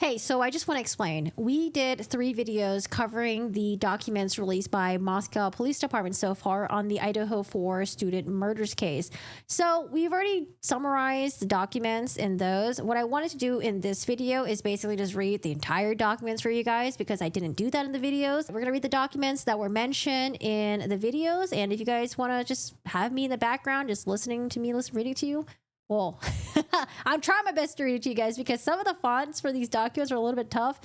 Hey, so I just want to explain. We did 3 videos covering the documents released by Moscow Police Department so far on the Idaho 4 student murders case. So we've already summarized the documents in those. What I wanted to do in this video is basically just read the entire documents for you guys because I didn't do that in the videos. We're going to read the documents that were mentioned in the videos. And if you guys want to just have me in the background, just listening to me, reading to you, well, I'm trying my best to read it to you guys because some of the fonts for these documents are a little bit tough.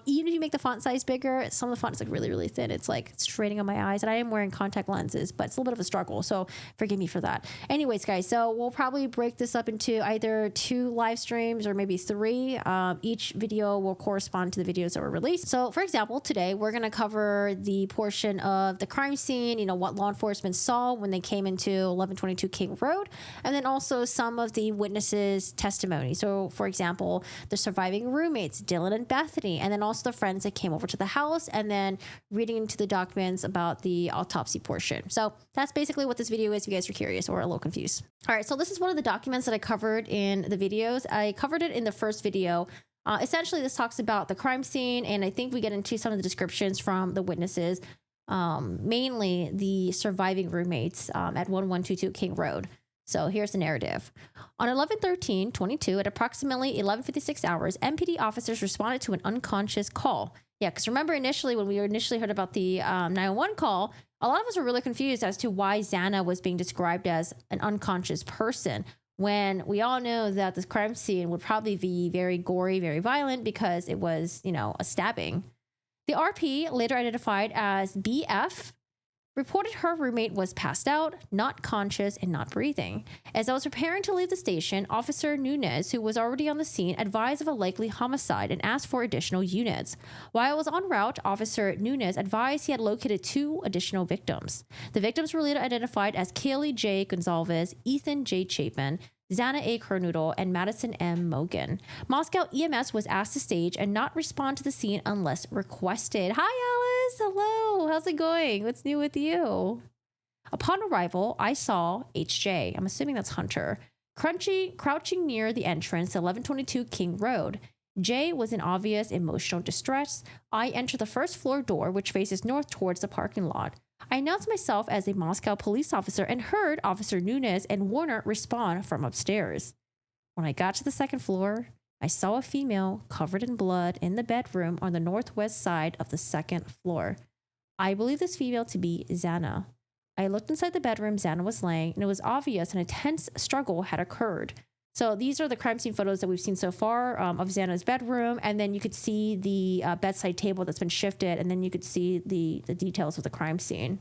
Even if you make the font size bigger, some of the font is like really, really thin. It's like straining on my eyes, and I am wearing contact lenses, but it's a little bit of a struggle. So forgive me for that. Anyways, guys, so we'll probably break this up into either 2 live streams or maybe 3. Each video will correspond to the videos that were released. So for example, today we're going to cover the portion of the crime scene, what law enforcement saw when they came into 1122 King Road, and then also some of the witnesses' testimony. So, for example, the surviving roommates, Dylan and Bethany, and then also the friends that came over to the house, and then reading into the documents about the autopsy portion. So that's basically what this video is, if you guys are curious or a little confused. All right, so this is one of the documents that I covered in the videos. I covered it in the first video. Essentially, this talks about the crime scene, and I think we get into some of the descriptions from the witnesses, mainly the surviving roommates at 1122 King Road. So here's the narrative. On 11/13/22 at approximately 11:56 hours, MPD officers responded to an unconscious call. Yeah, because remember initially when we initially heard about the 911 call, a lot of us were really confused as to why Xana was being described as an unconscious person, when we all know that this crime scene would probably be very gory, very violent because it was, a stabbing. The RP, later identified as BF, reported her roommate was passed out, not conscious, and not breathing. As I was preparing to leave the station, Officer Nunez, who was already on the scene, advised of a likely homicide and asked for additional units. While I was en route, Officer Nunez advised he had located 2 additional victims. The victims were later identified as Kaylee J. Gonzalez, Ethan J. Chapin, Xana A. Kernoodle, and Madison M. Mogan. Moscow EMS was asked to stage and not respond to the scene unless requested. Hi, Alice. Hello. How's it going? What's new with you? Upon arrival, I saw HJ, I'm assuming that's Hunter, crouching near the entrance to 1122 King Road. Jay was in obvious emotional distress. I entered the first floor door, which faces north towards the parking lot. I announced myself as a Moscow police officer and heard Officer Nunez and Warner respond from upstairs. When I got to the second floor, I saw a female covered in blood in the bedroom on the northwest side of the second floor. I believe this female to be Xana. I looked inside the bedroom Xana was laying, and it was obvious an intense struggle had occurred. So these are the crime scene photos that we've seen so far of Xana's bedroom, and then you could see the bedside table that's been shifted, and then you could see the details of the crime scene.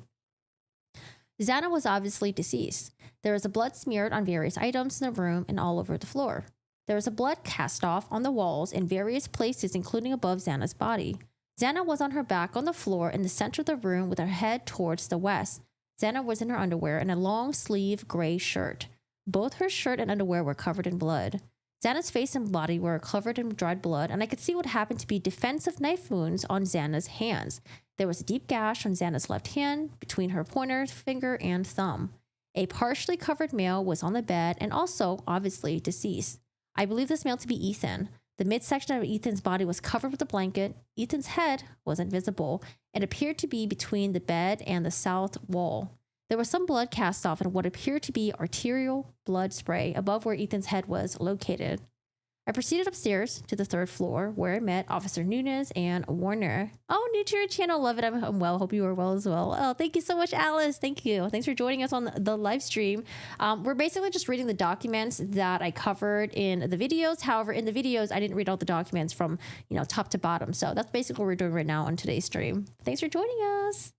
Xana was obviously deceased. There was a blood smeared on various items in the room and all over the floor. There was a blood cast off on the walls in various places, including above Xana's body. Xana was on her back on the floor in the center of the room with her head towards the west. Xana was in her underwear and a long sleeve gray shirt. Both her shirt and underwear were covered in blood. Xana's face and body were covered in dried blood, and I could see what happened to be defensive knife wounds on Xana's hands. There was a deep gash on Xana's left hand between her pointer finger and thumb. A partially covered male was on the bed and also, obviously, deceased. I believe this male to be Ethan. The midsection of Ethan's body was covered with a blanket. Ethan's head wasn't visible. It appeared to be between the bed and the south wall. There was some blood cast off in what appeared to be arterial blood spray above where Ethan's head was located. I proceeded upstairs to the 3rd floor where I met Officer Nunez and Warner. Oh, new to your channel. Love it. I'm well. Hope you are well as well. Oh, thank you so much, Alice. Thank you. Thanks for joining us on the live stream. We're basically just reading the documents that I covered in the videos. However, in the videos, I didn't read all the documents from, top to bottom. So that's basically what we're doing right now on today's stream. Thanks for joining us.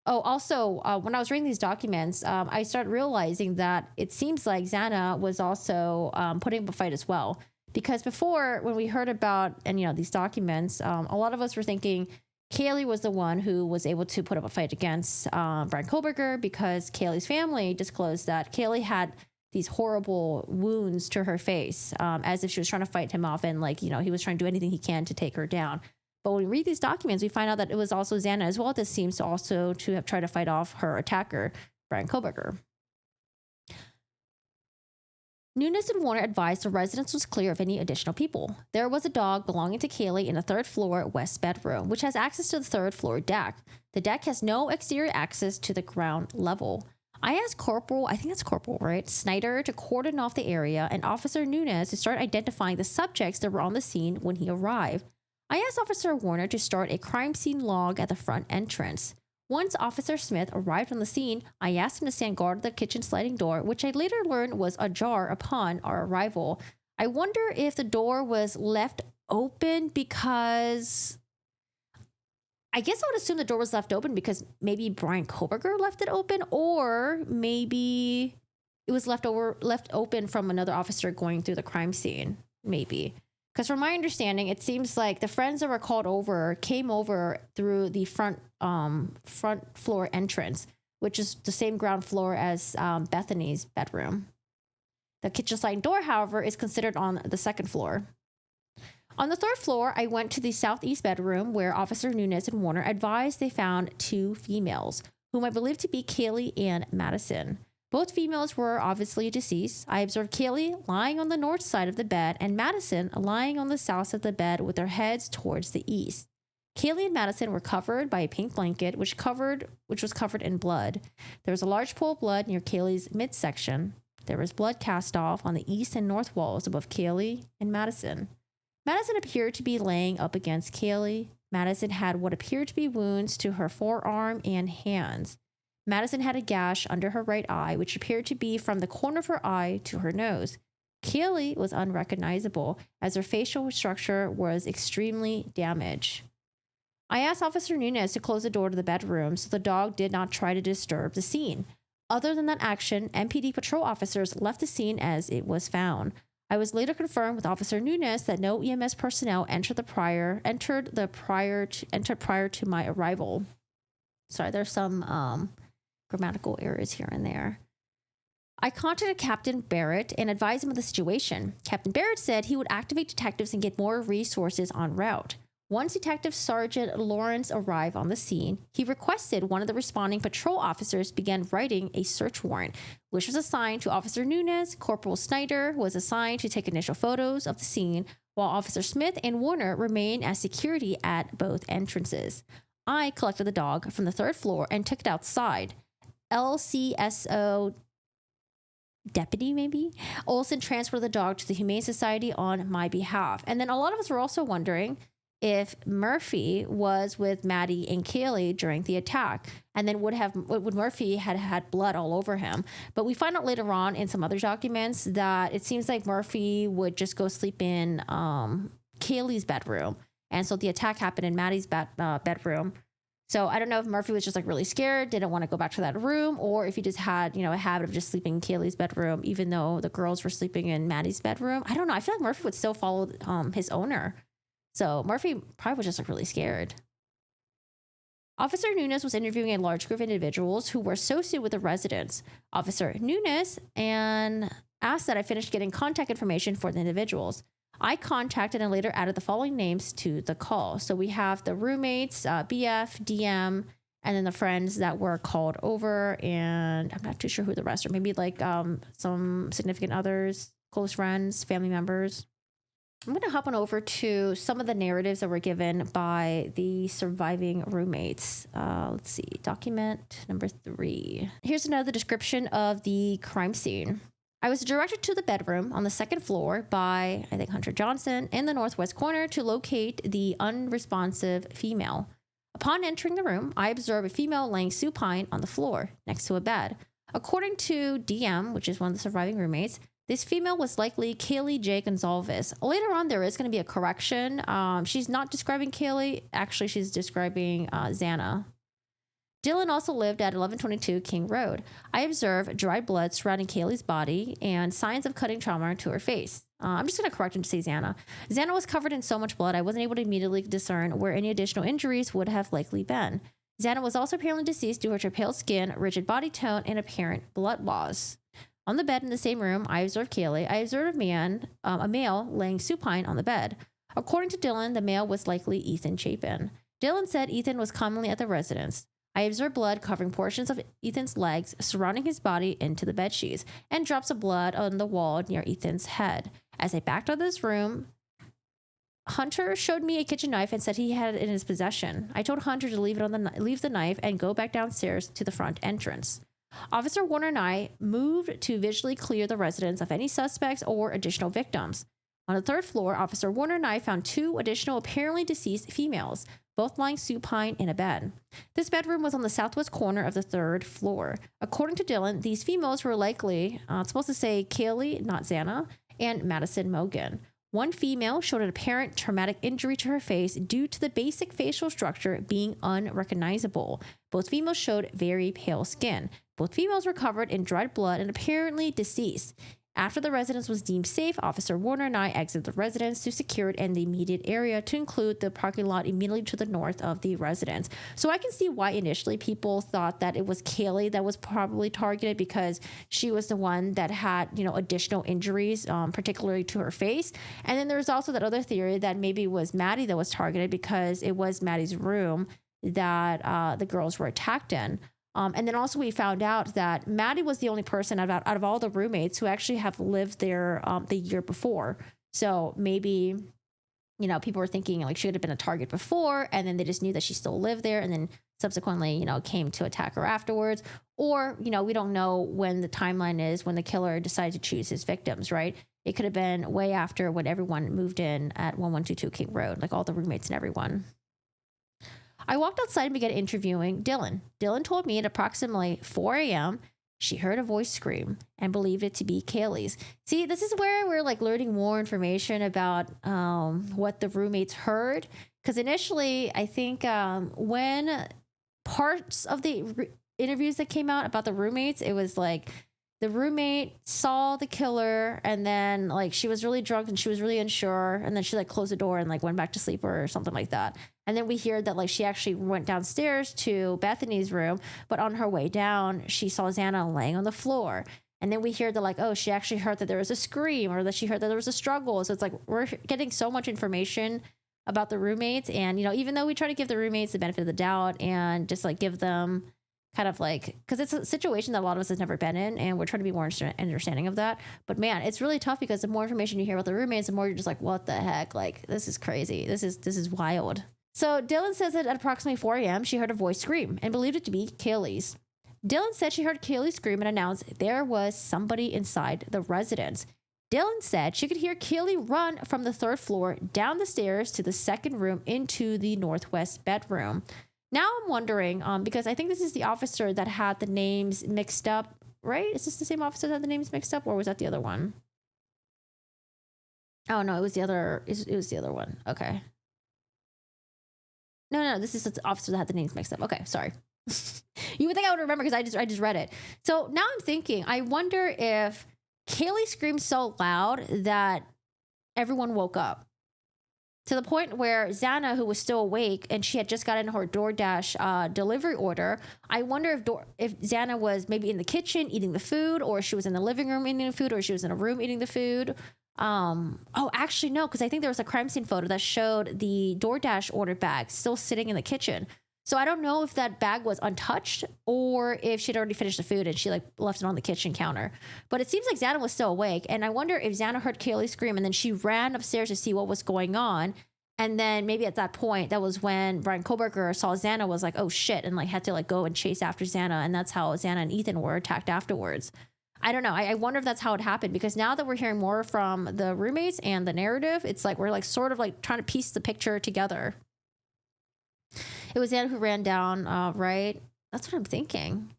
Oh, also, when I was reading these documents, I started realizing that it seems like Xana was also putting up a fight as well. Because before, when we heard about, these documents, a lot of us were thinking Kaylee was the one who was able to put up a fight against Brian Koberger, because Kaylee's family disclosed that Kaylee had these horrible wounds to her face, as if she was trying to fight him off, and he was trying to do anything he can to take her down. But when we read these documents, we find out that it was also Xana as well that seems to also to have tried to fight off her attacker, Brian Koberger. Nunes and Warner advised the residence was clear of any additional people. There was a dog belonging to Kaylee in the third floor west bedroom, which has access to the third floor deck. The deck has no exterior access to the ground level. I asked Corporal, I think that's Corporal, right? Snyder to cordon off the area and Officer Nunes to start identifying the subjects that were on the scene when he arrived. I asked Officer Warner to start a crime scene log at the front entrance. Once Officer Smith arrived on the scene, I asked him to stand guard at the kitchen sliding door, which I later learned was ajar upon our arrival. I wonder if the door was left open because... I guess I would assume the door was left open because maybe Brian Koberger left it open, or maybe it was left open from another officer going through the crime scene, maybe. Because from my understanding, it seems like the friends that were called over came over through the front floor entrance, which is the same ground floor as Bethany's bedroom. The kitchen sliding door, however, is considered on the second floor. On the third floor, I went to the southeast bedroom where Officer Nunes and Warner advised they found two females, whom I believe to be Kaylee and Madison. Both females were obviously deceased. I observed Kaylee lying on the north side of the bed and Madison lying on the south side of the bed with their heads towards the east. Kaylee and Madison were covered by a pink blanket, which was covered in blood. There was a large pool of blood near Kaylee's midsection. There was blood cast off on the east and north walls above Kaylee and Madison. Madison appeared to be laying up against Kaylee. Madison had what appeared to be wounds to her forearm and hands. Madison had a gash under her right eye, which appeared to be from the corner of her eye to her nose. Kaylee was unrecognizable, as her facial structure was extremely damaged. I asked Officer Nunes to close the door to the bedroom so the dog did not try to disturb the scene. Other than that action, MPD patrol officers left the scene as it was found. I was later confirmed with Officer Nunes that no EMS personnel entered prior to my arrival. Sorry, there's some grammatical errors here and there. I contacted Captain Barrett and advised him of the situation. Captain Barrett said he would activate detectives and get more resources en route. Once Detective Sergeant Lawrence arrived on the scene, he requested one of the responding patrol officers begin writing a search warrant, which was assigned to Officer Nunes. Corporal Snyder was assigned to take initial photos of the scene, while Officer Smith and Warner remained as security at both entrances. I collected the dog from the third floor and took it outside. LCSO deputy, maybe? Olson transferred the dog to the Humane Society on my behalf. And then a lot of us were also wondering if Murphy was with Maddie and Kaylee during the attack, and then would Murphy had blood all over him. But we find out later on in some other documents that it seems like Murphy would just go sleep in Kaylee's bedroom, and so the attack happened in Maddie's bedroom. So I don't know if Murphy was just like really scared, didn't want to go back to that room, or if he just had, a habit of just sleeping in Kaylee's bedroom, even though the girls were sleeping in Maddie's bedroom. I don't know. I feel like Murphy would still follow his owner. So Murphy probably was just like really scared. Officer Nunes was interviewing a large group of individuals who were associated with the residents. Officer Nunes and asked that I finish getting contact information for the individuals. I contacted and later added the following names to the call. So we have the roommates, BF, DM, and then the friends that were called over. And I'm not too sure who the rest are. Maybe like some significant others, close friends, family members. I'm going to hop on over to some of the narratives that were given by the surviving roommates. Let's see. Document number 3. Here's another description of the crime scene. I was directed to the bedroom on the second floor by, I think, Hunter Johnson in the northwest corner to locate the unresponsive female. Upon entering the room, I observed a female laying supine on the floor next to a bed. According to DM, which is one of the surviving roommates, this female was likely Kaylee J. Gonzalez. Later on, there is going to be a correction. She's not describing Kaylee. Actually, she's describing Xana. Dylan also lived at 1122 King Road. I observed dried blood surrounding Kaylee's body and signs of cutting trauma to her face. I'm just going to correct him to say Xana. Xana was covered in so much blood, I wasn't able to immediately discern where any additional injuries would have likely been. Xana was also apparently deceased due to her pale skin, rigid body tone, and apparent blood loss. On the bed in the same room, I observed Kaylee. I observed a male laying supine on the bed. According to Dylan, the male was likely Ethan Chapin. Dylan said Ethan was commonly at the residence. I observed blood covering portions of Ethan's legs, surrounding his body into the bedsheets, and drops of blood on the wall near Ethan's head. As I backed out of this room, Hunter showed me a kitchen knife and said he had it in his possession. I told Hunter to leave the knife and go back downstairs to the front entrance. Officer Warner and I moved to visually clear the residence of any suspects or additional victims. On the third floor, Officer Warner and I found 2 additional apparently deceased females, both lying supine in a bed. This bedroom was on the southwest corner of the 3rd floor. According to Dylan, these females were likely, it's supposed to say Kaylee, not Xana, and Madison Mogan. One female showed an apparent traumatic injury to her face due to the basic facial structure being unrecognizable. Both females showed very pale skin. Both females were covered in dried blood and apparently deceased. After the residence was deemed safe, Officer Warner and I exited the residence to secure it in the immediate area, to include the parking lot immediately to the north of the residence. So I can see why initially people thought that it was Kaylee that was probably targeted, because she was the one that had, additional injuries, particularly to her face. And then there's also that other theory that maybe it was Maddie that was targeted, because it was Maddie's room that the girls were attacked in. And then also we found out that Maddie was the only person out of all the roommates who actually have lived there the year before. So maybe, people were thinking like she could have been a target before, and then they just knew that she still lived there, and then subsequently, came to attack her afterwards. Or, we don't know when the timeline is when the killer decided to choose his victims, right? It could have been way after when everyone moved in at 1122 King Road, like all the roommates and everyone. I walked outside and began interviewing Dylan. Dylan told me at approximately 4 a.m., she heard a voice scream and believed it to be Kaylee's. See, this is where we're like learning more information about what the roommates heard. Because initially, I think when parts of the interviews that came out about the roommates, it was like the roommate saw the killer, and then like she was really drunk and she was really unsure, and then she like closed the door and like went back to sleep or something like that. And then we hear that like she actually went downstairs to Bethany's room, but on her way down, she saw Xana laying on the floor. And then we hear that like, oh, she actually heard that there was a scream, or that she heard that there was a struggle. So it's like we're getting so much information about the roommates. And, even though we try to give the roommates the benefit of the doubt and just like give them kind of like, because it's a situation that a lot of us have never been in, and we're trying to be more understanding of that. But man, it's really tough, because the more information you hear about the roommates, the more you're just like, what the heck? Like, this is crazy. This is wild. So Dylan says that at approximately 4 a.m., she heard a voice scream and believed it to be Kaylee's. Dylan said she heard Kaylee scream and announced there was somebody inside the residence. Dylan said she could hear Kaylee run from the 3rd floor down the stairs to the 2nd room into the northwest bedroom. Now I'm wondering, because I think this is the officer that had the names mixed up, right? Is this the same officer that had the names mixed up, or was that the other one? Oh, no, it was the other one. Okay. No, this is the officer that had the names mixed up. Okay, sorry. You would think I would remember, because I just read it. So now I'm thinking, I wonder if Kaylee screamed so loud that everyone woke up, to the point where Xana, who was still awake and she had just gotten her DoorDash delivery order, I wonder if Xana was maybe in the kitchen eating the food, or she was in the living room eating the food, or she was in a room eating the food. Actually, no, because I think there was a crime scene photo that showed the DoorDash ordered bag still sitting in the kitchen. So I don't know if that bag was untouched, or if she'd already finished the food and she like left it on the kitchen counter. But it seems like Xana was still awake, and I wonder if Xana heard Kaylee scream and then she ran upstairs to see what was going on. And then maybe at that point, that was when Brian Koberger saw Xana, was like, oh shit, and like had to like go and chase after Xana, and that's how Xana and Ethan were attacked afterwards. I don't know. I wonder if that's how it happened, because now that we're hearing more from the roommates and the narrative, it's like we're like sort of like trying to piece the picture together. It was Xana who ran down, right? That's what I'm thinking.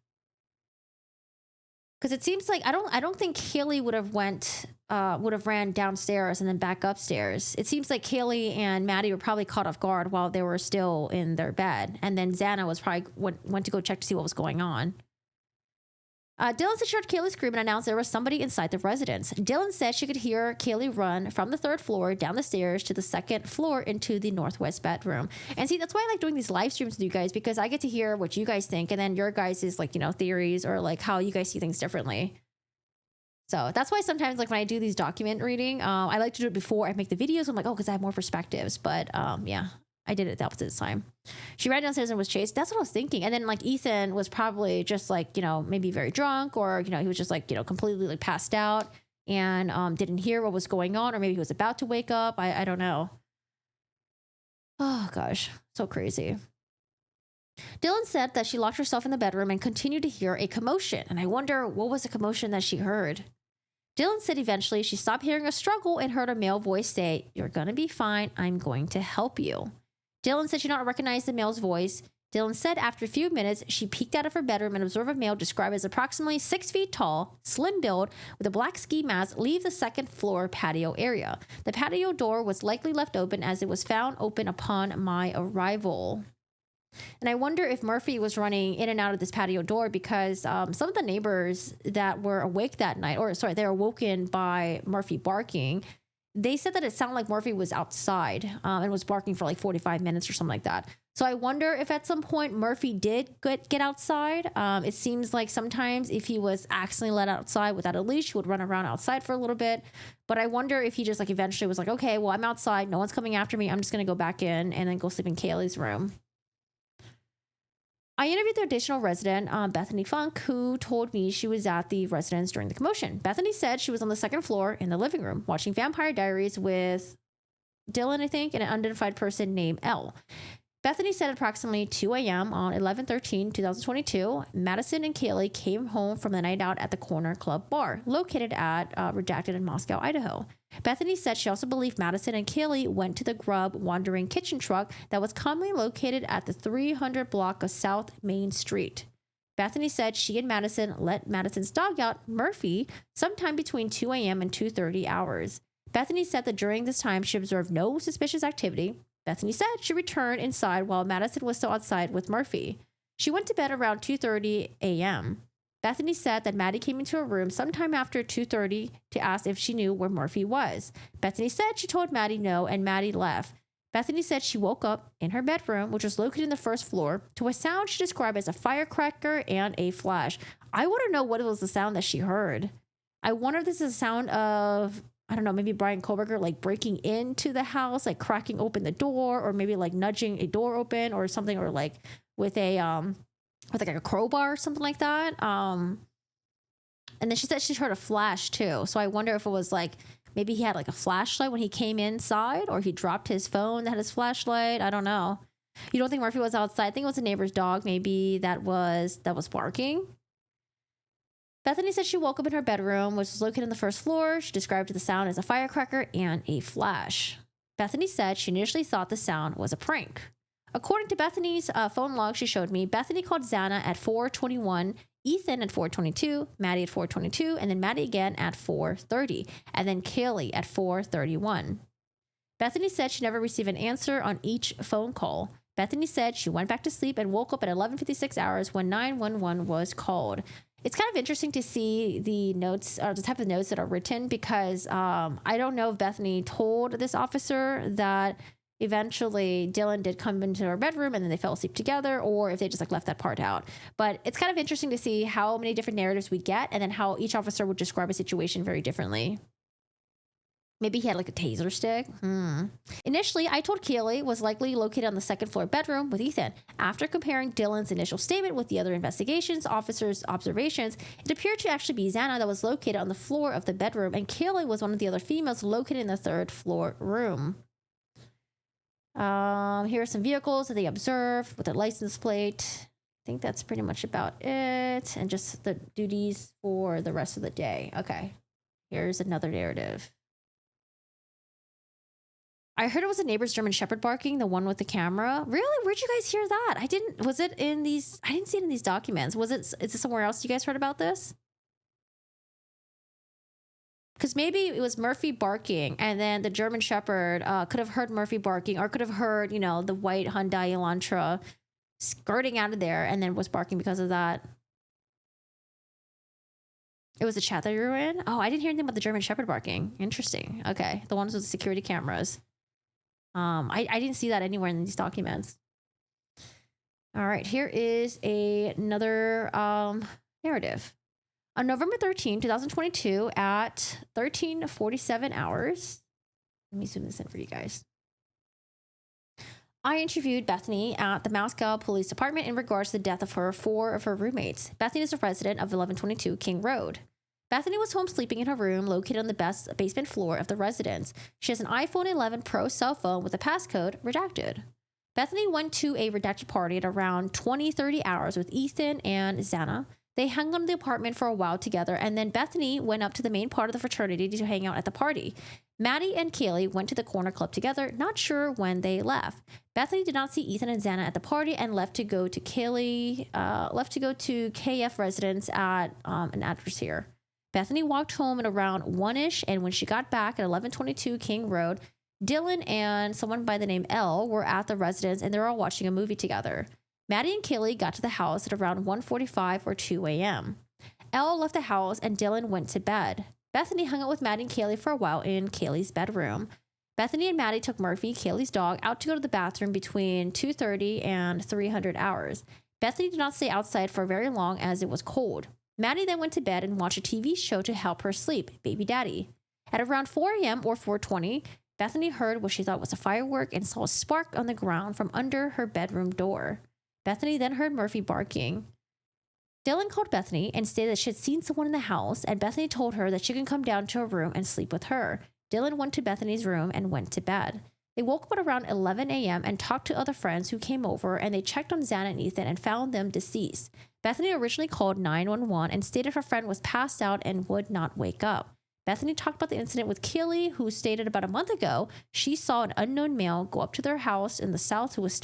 Because it seems like I don't think Kaylee would have ran downstairs and then back upstairs. It seems like Kaylee and Maddie were probably caught off guard while they were still in their bed, and then Xana was probably went to go check to see what was going on. Dylan said she heard Kaylee scream and announced there was somebody inside the residence. Dylan said she could hear Kaylee run from the 3rd floor down the stairs to the 2nd floor into the northwest bedroom. And see, that's why I like doing these live streams with you guys, because I get to hear what you guys think, and then your guys' is like, theories, or like how you guys see things differently. So that's why sometimes like when I do these document reading, I like to do it before I make the videos. I'm like, oh, because I have more perspectives. But yeah, I did it the opposite time. She ran downstairs and was chased. That's what I was thinking. And then like Ethan was probably just like, maybe very drunk, or, he was just like, completely like passed out and didn't hear what was going on, or maybe he was about to wake up. I don't know. Oh gosh, so crazy. Dylan said that she locked herself in the bedroom and continued to hear a commotion. And I wonder what was the commotion that she heard. Dylan said eventually she stopped hearing a struggle and heard a male voice say, "You're going to be fine. I'm going to help you." Dylan said she did not recognize the male's voice. Dylan said after a few minutes, she peeked out of her bedroom and observed a male described as approximately 6 feet tall, slim build, with a black ski mask leave the second floor patio area. The patio door was likely left open as it was found open upon my arrival. And I wonder if Murphy was running in and out of this patio door because some of the neighbors that were awake that night, they were awoken by Murphy barking. They said that it sounded like Murphy was outside and was barking for like 45 minutes or something like that. So I wonder if at some point Murphy did get outside. It seems like sometimes if he was accidentally let outside without a leash, he would run around outside for a little bit. But I wonder if he just like eventually was like, okay, well, I'm outside. No one's coming after me. I'm just going to go back in and then go sleep in Kaylee's room. I interviewed the additional resident, Bethany Funk, who told me she was at the residence during the commotion. Bethany said she was on the second floor in the living room watching Vampire Diaries with Dylan, I think, and an unidentified person named Elle. Bethany said at approximately 2 a.m. on 11/13/2022, Madison and Kaylee came home from the night out at the Corner Club Bar, located at Redacted in Moscow, Idaho. Bethany said she also believed Madison and Kaylee went to the Grub Wandering Kitchen truck that was commonly located at the 300 block of South Main Street. Bethany said she and Madison let Madison's dog out, Murphy, sometime between 2 a.m. and 2:30 hours. Bethany said that during this time she observed no suspicious activity. Bethany said she returned inside while Madison was still outside with Murphy. She went to bed around 2:30 a.m. Bethany said that Maddie came into her room sometime after 2:30 to ask if she knew where Murphy was. Bethany said she told Maddie no, and Maddie left. Bethany said she woke up in her bedroom, which was located in the first floor, to a sound she described as a firecracker and a flash. I want to know what was the sound that she heard. I wonder if this is a sound of, I don't know, maybe Brian Koberger like breaking into the house, like cracking open the door, or maybe like nudging a door open or something, or like with like a crowbar or something like that. And then she said she heard a flash too. So I wonder if it was like maybe he had like a flashlight when he came inside, or he dropped his phone that had his flashlight. I don't know. You don't think Murphy was outside? I think it was a neighbor's dog maybe that was barking. Bethany said she woke up in her bedroom, which was located on the first floor. She described the sound as a firecracker and a flash. Bethany said she initially thought the sound was a prank. According to Bethany's phone log she showed me, Bethany called Xana at 4:21, Ethan at 4:22, Maddie at 4:22, and then Maddie again at 4:30, and then Kaylee at 4:31. Bethany said she never received an answer on each phone call. Bethany said she went back to sleep and woke up at 11:56 hours when 911 was called. It's kind of interesting to see the notes, or the type of notes that are written, because I don't know if Bethany told this officer that eventually Dylan did come into her bedroom and then they fell asleep together, or if they just like left that part out. But it's kind of interesting to see how many different narratives we get, and then how each officer would describe a situation very differently. Maybe he had like a taser stick. Initially, I told Kaylee was likely located on the second floor bedroom with Ethan. After comparing Dylan's initial statement with the other investigations officers' observations, it appeared to actually be Xana that was located on the floor of the bedroom, and Kaylee was one of the other females located in the third floor room. Here are some vehicles that they observed with their license plate. I think that's pretty much about it, and just the duties for the rest of the day. Okay, here's another narrative. I heard it was a neighbor's German Shepherd barking, the one with the camera. Really? Where'd you guys hear that? I didn't see it in these documents. Is it somewhere else you guys heard about this? Because maybe it was Murphy barking, and then the German Shepherd could have heard Murphy barking, or could have heard, the white Hyundai Elantra skirting out of there and then was barking because of that. It was the chat that you were in? Oh, I didn't hear anything about the German Shepherd barking. Interesting. Okay. The ones with the security cameras. I didn't see that anywhere in these documents. All right, here is another narrative. On November 13, 2022 at 13:47 hours. Let me zoom this in for you guys. I interviewed Bethany at the Moscow Police Department in regards to the death of four of her roommates. Bethany is a resident of 1122 King Road. Bethany was home sleeping in her room located on the basement floor of the residence. She has an iPhone 11 Pro cell phone with a passcode redacted. Bethany went to a redacted party at around 20-30 hours with Ethan and Xana. They hung out in the apartment for a while together, and then Bethany went up to the main part of the fraternity to hang out at the party. Maddie and Kaylee went to the corner club together, not sure when they left. Bethany did not see Ethan and Xana at the party and left to go to KF residence at an address here. Bethany walked home at around 1-ish, and when she got back at 1122 King Road, Dylan and someone by the name Elle were at the residence, and they were all watching a movie together. Maddie and Kaylee got to the house at around 1:45 or 2 a.m. Elle left the house, and Dylan went to bed. Bethany hung out with Maddie and Kaylee for a while in Kaylee's bedroom. Bethany and Maddie took Murphy, Kaylee's dog, out to go to the bathroom between 2:30 and 300 hours. Bethany did not stay outside for very long as it was cold. Maddie then went to bed and watched a TV show to help her sleep, Baby Daddy. At around 4 a.m. or 4:20, Bethany heard what she thought was a firework and saw a spark on the ground from under her bedroom door. Bethany then heard Murphy barking. Dylan called Bethany and stated that she had seen someone in the house, and Bethany told her that she could come down to her room and sleep with her. Dylan went to Bethany's room and went to bed. They woke up at around 11 a.m. and talked to other friends who came over, and they checked on Xana and Ethan and found them deceased. Bethany originally called 911 and stated her friend was passed out and would not wake up. Bethany talked about the incident with Kaylee, who stated about a month ago she saw an unknown male go up to their house in the south who was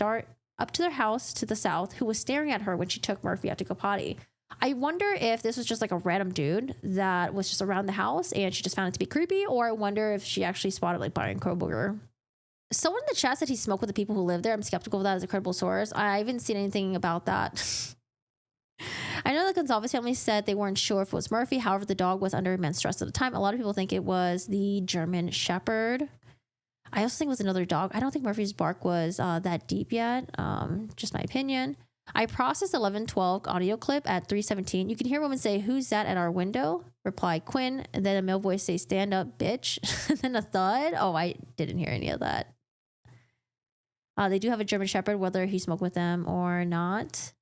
staring at her when she took Murphy out to go potty. I wonder if this was just like a random dude that was just around the house and she just found it to be creepy, or I wonder if she actually spotted like Brian Kroboger. Someone in the chat said he smoked with the people who live there. I'm skeptical of that as a credible source. I haven't seen anything about that. I know the Gonzalez family said they weren't sure if it was Murphy. However, the dog was under immense stress at the time. A lot of people think it was the German Shepherd. I also think it was another dog. I don't think Murphy's bark was that deep yet. Just my opinion. I processed 1112 audio clip at 3:17. You can hear a woman say, "Who's that at our window?" Replied Quinn. And then a male voice say, "Stand up, bitch." And then a thud. Oh, I didn't hear any of that. They do have a German Shepherd, whether he smoked with them or not.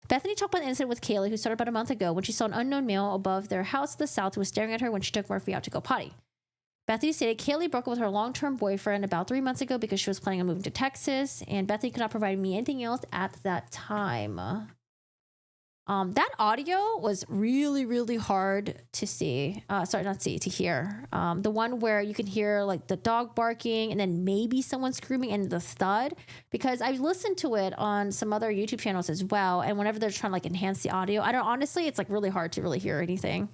Bethany talked about the incident with Kaylee, who started about a month ago when she saw an unknown male above their house to the south who was staring at her when she took Murphy out to go potty. Bethany stated Kaylee broke up with her long-term boyfriend about 3 months ago because she was planning on moving to Texas, and Bethany could not provide me anything else at that time. That audio was really, really hard to to hear. The one where you can hear like the dog barking and then maybe someone screaming and the thud, because I've listened to it on some other YouTube channels as well. And whenever they're trying to like enhance the audio, honestly, it's like really hard to really hear anything.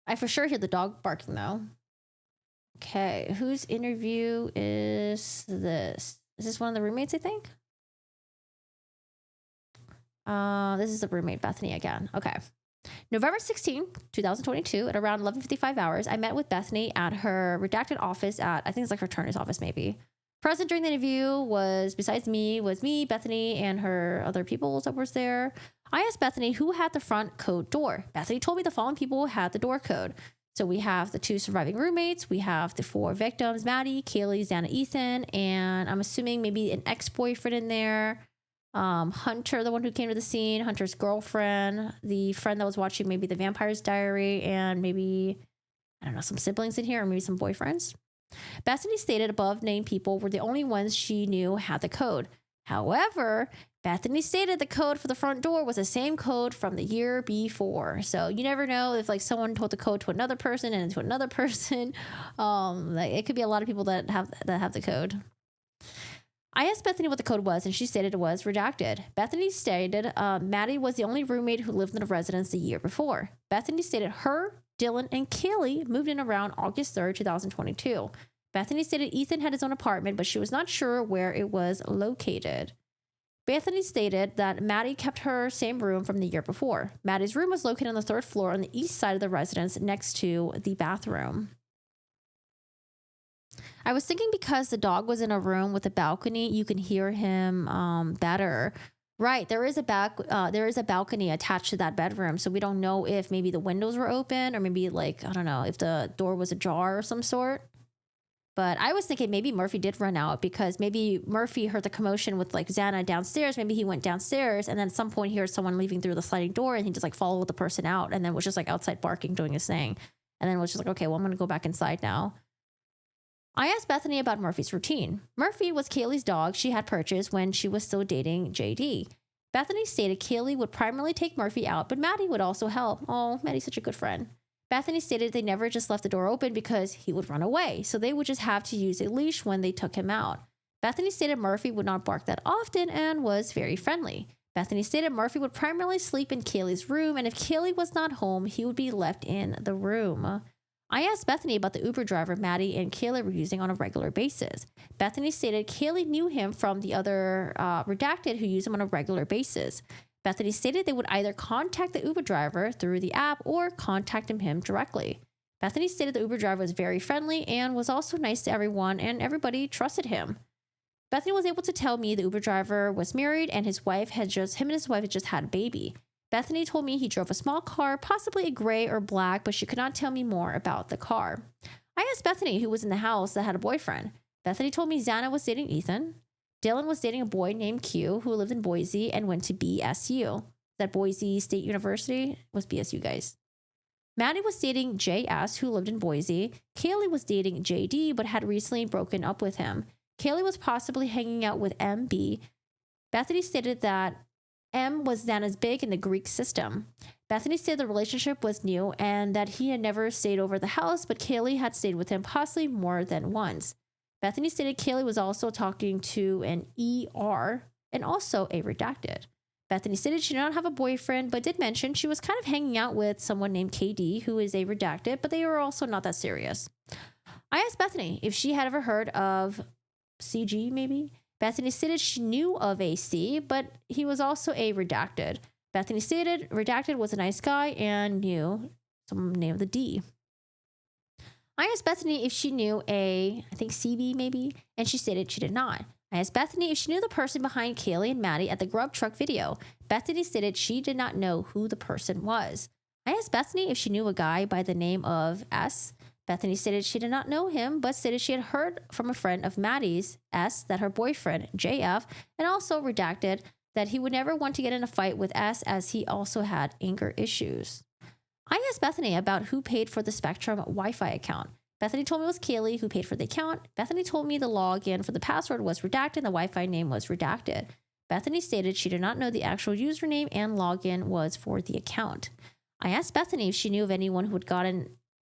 I for sure hear the dog barking though. Okay, whose interview is this? Is this one of the roommates, I think? This is the roommate, Bethany, again. Okay. November 16, 2022, at around 11:55 hours, I met with Bethany at her redacted office at, I think it's like her attorney's office, maybe. Present during the interview was me, Bethany, and her other people that was there. I asked Bethany who had the front code door. Bethany told me the following people had the door code. So we have the 2 surviving roommates. We have the 4 victims, Maddie, Kaylee, Xana, Ethan, and I'm assuming maybe an ex-boyfriend in there. Hunter, the one who came to the scene, Hunter's girlfriend, the friend that was watching maybe the Vampire's Diary, and maybe, I don't know, some siblings in here, or maybe some boyfriends. Bethany stated above named people were the only ones she knew had the code. However, Bethany stated the code for the front door was the same code from the year before. So you never know if like someone told the code to another person and to another person. Like it could be a lot of people that have the code. I asked Bethany what the code was, and she stated it was redacted. Bethany stated Maddie was the only roommate who lived in the residence the year before. Bethany stated her, Dylan, and Kaylee moved in around August 3rd, 2022. Bethany stated Ethan had his own apartment, but she was not sure where it was located. Bethany stated that Maddie kept her same room from the year before. Maddie's room was located on the 3rd floor on the east side of the residence next to the bathroom. I was thinking because the dog was in a room with a balcony, you can hear him better. Right, there is a balcony attached to that bedroom, so we don't know if maybe the windows were open or maybe like, I don't know, if the door was ajar or some sort. But I was thinking maybe Murphy did run out because maybe Murphy heard the commotion with like Xana downstairs. Maybe he went downstairs and then at some point he heard someone leaving through the sliding door and he just like followed the person out and then was just like outside barking, doing his thing. And then was just like, okay, well, I'm going to go back inside now. I asked Bethany about Murphy's routine. Murphy was Kaylee's dog she had purchased when she was still dating JD. Bethany stated Kaylee would primarily take Murphy out, but Maddie would also help. Oh, Maddie's such a good friend. Bethany stated they never just left the door open because he would run away, so they would just have to use a leash when they took him out. Bethany stated Murphy would not bark that often and was very friendly. Bethany stated Murphy would primarily sleep in Kaylee's room, and if Kaylee was not home, he would be left in the room. I asked Bethany about the Uber driver Maddie and Kaylee were using on a regular basis. Bethany stated Kaylee knew him from the other redacted who used him on a regular basis. Bethany stated they would either contact the Uber driver through the app or contact him directly. Bethany stated the Uber driver was very friendly and was also nice to everyone and everybody trusted him. Bethany was able to tell me the Uber driver was married and his wife had just had a baby. Bethany told me he drove a small car, possibly a gray or black, but she could not tell me more about the car. I asked Bethany who was in the house that had a boyfriend. Bethany told me Xana was dating Ethan. Dylan was dating a boy named Q who lived in Boise and went to BSU. That Boise State University was BSU, guys. Maddie was dating JS who lived in Boise. Kaylee was dating JD but had recently broken up with him. Kaylee was possibly hanging out with MB. Bethany stated that M was Xana's big in the Greek system. Bethany said the relationship was new and that he had never stayed over the house, but Kaylee had stayed with him possibly more than once. Bethany stated Kaylee was also talking to an ER and also a redacted. Bethany stated she did not have a boyfriend, but did mention she was kind of hanging out with someone named KD, who is a redacted, but they were also not that serious. I asked Bethany if she had ever heard of CG, maybe. Bethany stated she knew of a C, but he was also a redacted. Bethany stated redacted was a nice guy and knew someone named the D. I asked Bethany if she knew I think CB maybe, and she stated she did not. I asked Bethany if she knew the person behind Kaylee and Maddie at the Grub Truck video. Bethany stated she did not know who the person was. I asked Bethany if she knew a guy by the name of S. Bethany stated she did not know him, but stated she had heard from a friend of Maddie's, S, that her boyfriend, JF, and also redacted that he would never want to get in a fight with S as he also had anger issues. I asked Bethany about who paid for the Spectrum Wi-Fi account. Bethany told me it was Kaylee who paid for the account. Bethany told me the login for the password was redacted and the Wi-Fi name was redacted. Bethany stated she did not know the actual username and login was for the account. I asked Bethany if she knew of anyone who had gotten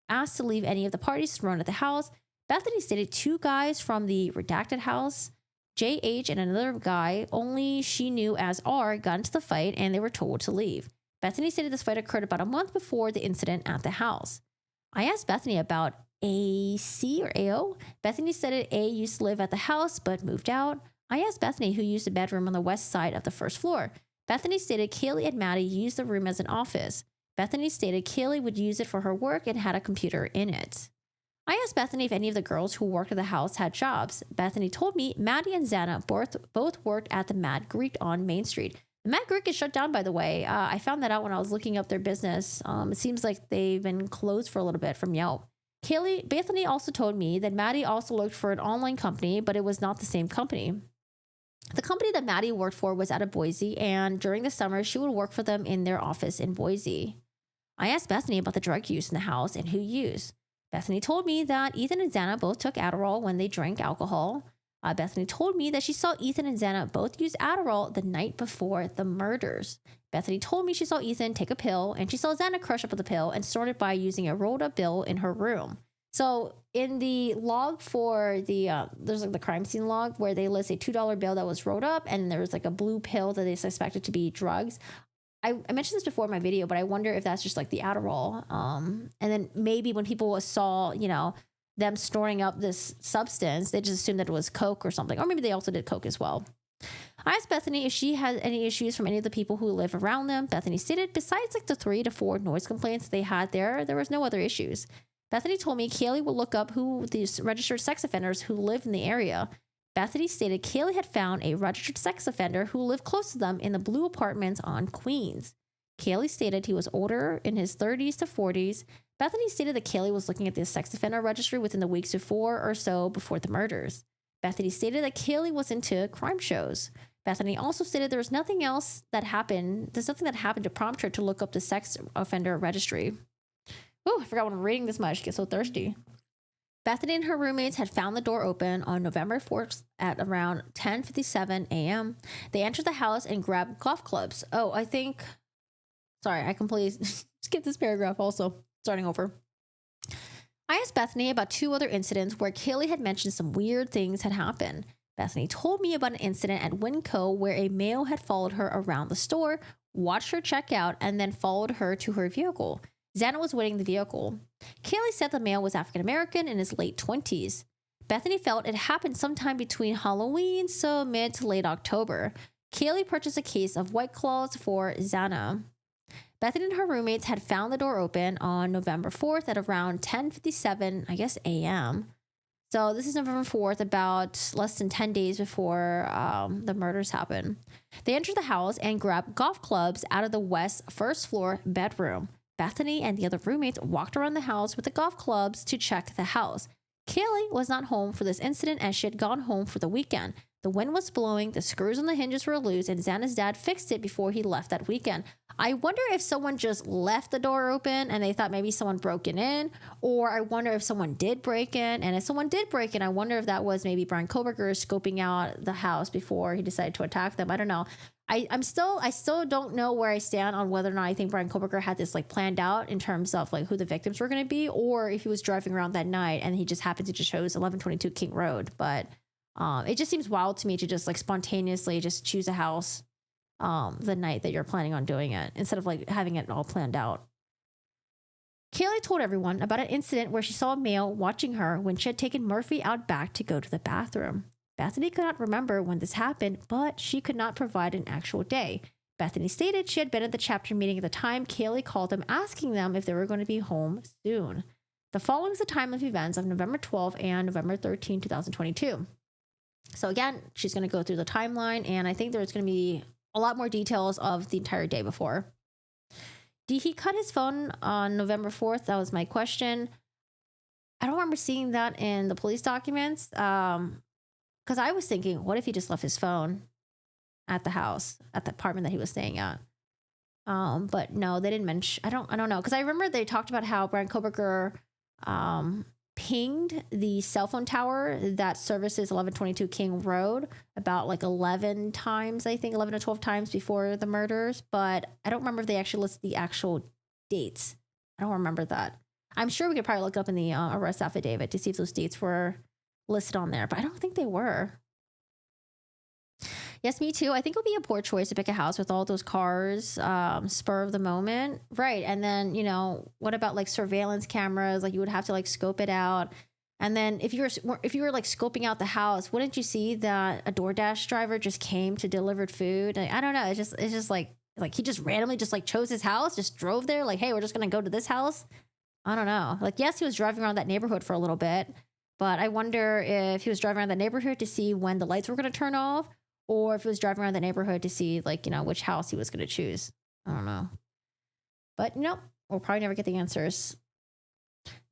asked to leave any of the parties thrown at the house. Bethany stated 2 guys from the redacted house, JH and another guy, only she knew as R, got into the fight and they were told to leave. Bethany stated this fight occurred about a month before the incident at the house. I asked Bethany about AC or AO. Bethany said A used to live at the house but moved out. I asked Bethany who used the bedroom on the west side of the first floor. Bethany stated Kaylee and Maddie used the room as an office. Bethany stated Kaylee would use it for her work and had a computer in it. I asked Bethany if any of the girls who worked at the house had jobs. Bethany told me Maddie and Xana both worked at the Mad Greek on Main Street. The Mad Greek is shut down, by the way. I found that out when I was looking up their business. It seems like they've been closed for a little bit from Yelp. Bethany also told me that Maddie also looked for an online company, but it was not the same company. The company that Maddie worked for was out of Boise, and during the summer, she would work for them in their office in Boise. I asked Bethany about the drug use in the house and who used. Bethany told me that Ethan and Xana both took Adderall when they drank alcohol. Bethany told me that she saw Ethan and Xana both use Adderall the night before the murders. Bethany told me she saw Ethan take a pill and she saw Xana crush up the pill and started by using a rolled up bill in her room. So in the log for there's like the crime scene log where they list a $2 bill that was rolled up and there was like a blue pill that they suspected to be drugs. I mentioned this before in my video, but I wonder if that's just like the Adderall. And then maybe when people saw, them storing up this substance, they just assumed that it was Coke or something. Or maybe they also did Coke as well. I asked Bethany if she had any issues from any of the people who live around them. Bethany stated besides like the 3 to 4 noise complaints they had there was no other issues. Bethany told me Kaylee will look up who these registered sex offenders who live in the area. Bethany stated Kaylee had found a registered sex offender who lived close to them in the blue apartments on Queens. Kaylee stated he was older, in his 30s to 40s. Bethany stated that Kaylee was looking at the sex offender registry within the weeks before the murders. Bethany stated that Kaylee was into crime shows. Bethany also stated there was nothing else that happened. There's nothing that happened to prompt her to look up the sex offender registry. Oh, I forgot when I'm reading this much. I get so thirsty. Bethany and her roommates had found the door open on November 4th at around 10:57 a.m. They entered the house and grabbed golf clubs. Oh, I completely skipped this paragraph also. Starting over. I asked Bethany about 2 other incidents where Kaylee had mentioned some weird things had happened. Bethany told me about an incident at Winco where a male had followed her around the store, watched her check out, and then followed her to her vehicle. Xana was waiting the vehicle. Kaylee said the male was African American in his late 20s. Bethany felt it happened sometime between Halloween, so mid to late October. Kaylee purchased a case of White Claws for Xana. Bethany and her roommates had found the door open on November 4th at around 10:57, a.m. So this is November 4th, about less than 10 days before the murders happened. They entered the house and grabbed golf clubs out of the west first floor bedroom. Bethany and the other roommates walked around the house with the golf clubs to check the house. Kaylee was not home for this incident as she had gone home for the weekend. The wind was blowing, the screws on the hinges were loose, and Xana's dad fixed it before he left that weekend. I wonder if someone just left the door open and they thought maybe someone broke it in, or I wonder if someone did break in. And if someone did break in, I wonder if that was maybe Brian Koberger scoping out the house before he decided to attack them. I don't know. I still don't know where I stand on whether or not I think Brian Koberger had this like planned out in terms of like who the victims were going to be, or if he was driving around that night and he just happened to just chose 1122 King Road. But it just seems wild to me to just like spontaneously just choose a house the night that you're planning on doing it instead of like having it all planned out. Kaylee told everyone about an incident where she saw a male watching her when she had taken Murphy out back to go to the bathroom. Bethany could not remember when this happened, but she could not provide an actual day. Bethany stated she had been at the chapter meeting at the time Kaylee called them asking them if they were going to be home soon. The following is the time of events of November 12 and November 13, 2022. So again, she's going to go through the timeline, and I think there's going to be a lot more details of the entire day before. Did he cut his phone on November 4th? That was my question. I don't remember seeing that in the police documents. Because I was thinking, what if he just left his phone at the house, at the apartment that he was staying at? But no, they didn't mention. I don't know. Because I remember they talked about how Brian Koberger pinged the cell phone tower that services 1122 King Road about like 11 times, I think 11 or 12 times before the murders. But I don't remember if they actually listed the actual dates. I don't remember that. I'm sure we could probably look up in the arrest affidavit to see if those dates were listed on there, but I don't think they were. Yes, me too. I think it would be a poor choice to pick a house with all those cars, spur of the moment. Right. And then, what about like surveillance cameras? Like you would have to like scope it out. And then if you were like scoping out the house, wouldn't you see that a DoorDash driver just came to deliver food? Like, I don't know. It's just like he just randomly just like chose his house, just drove there. Like, hey, we're just going to go to this house. I don't know. Like, yes, he was driving around that neighborhood for a little bit. But I wonder if he was driving around the neighborhood to see when the lights were going to turn off, or if he was driving around the neighborhood to see, like, which house he was going to choose. I don't know. But we'll probably never get the answers.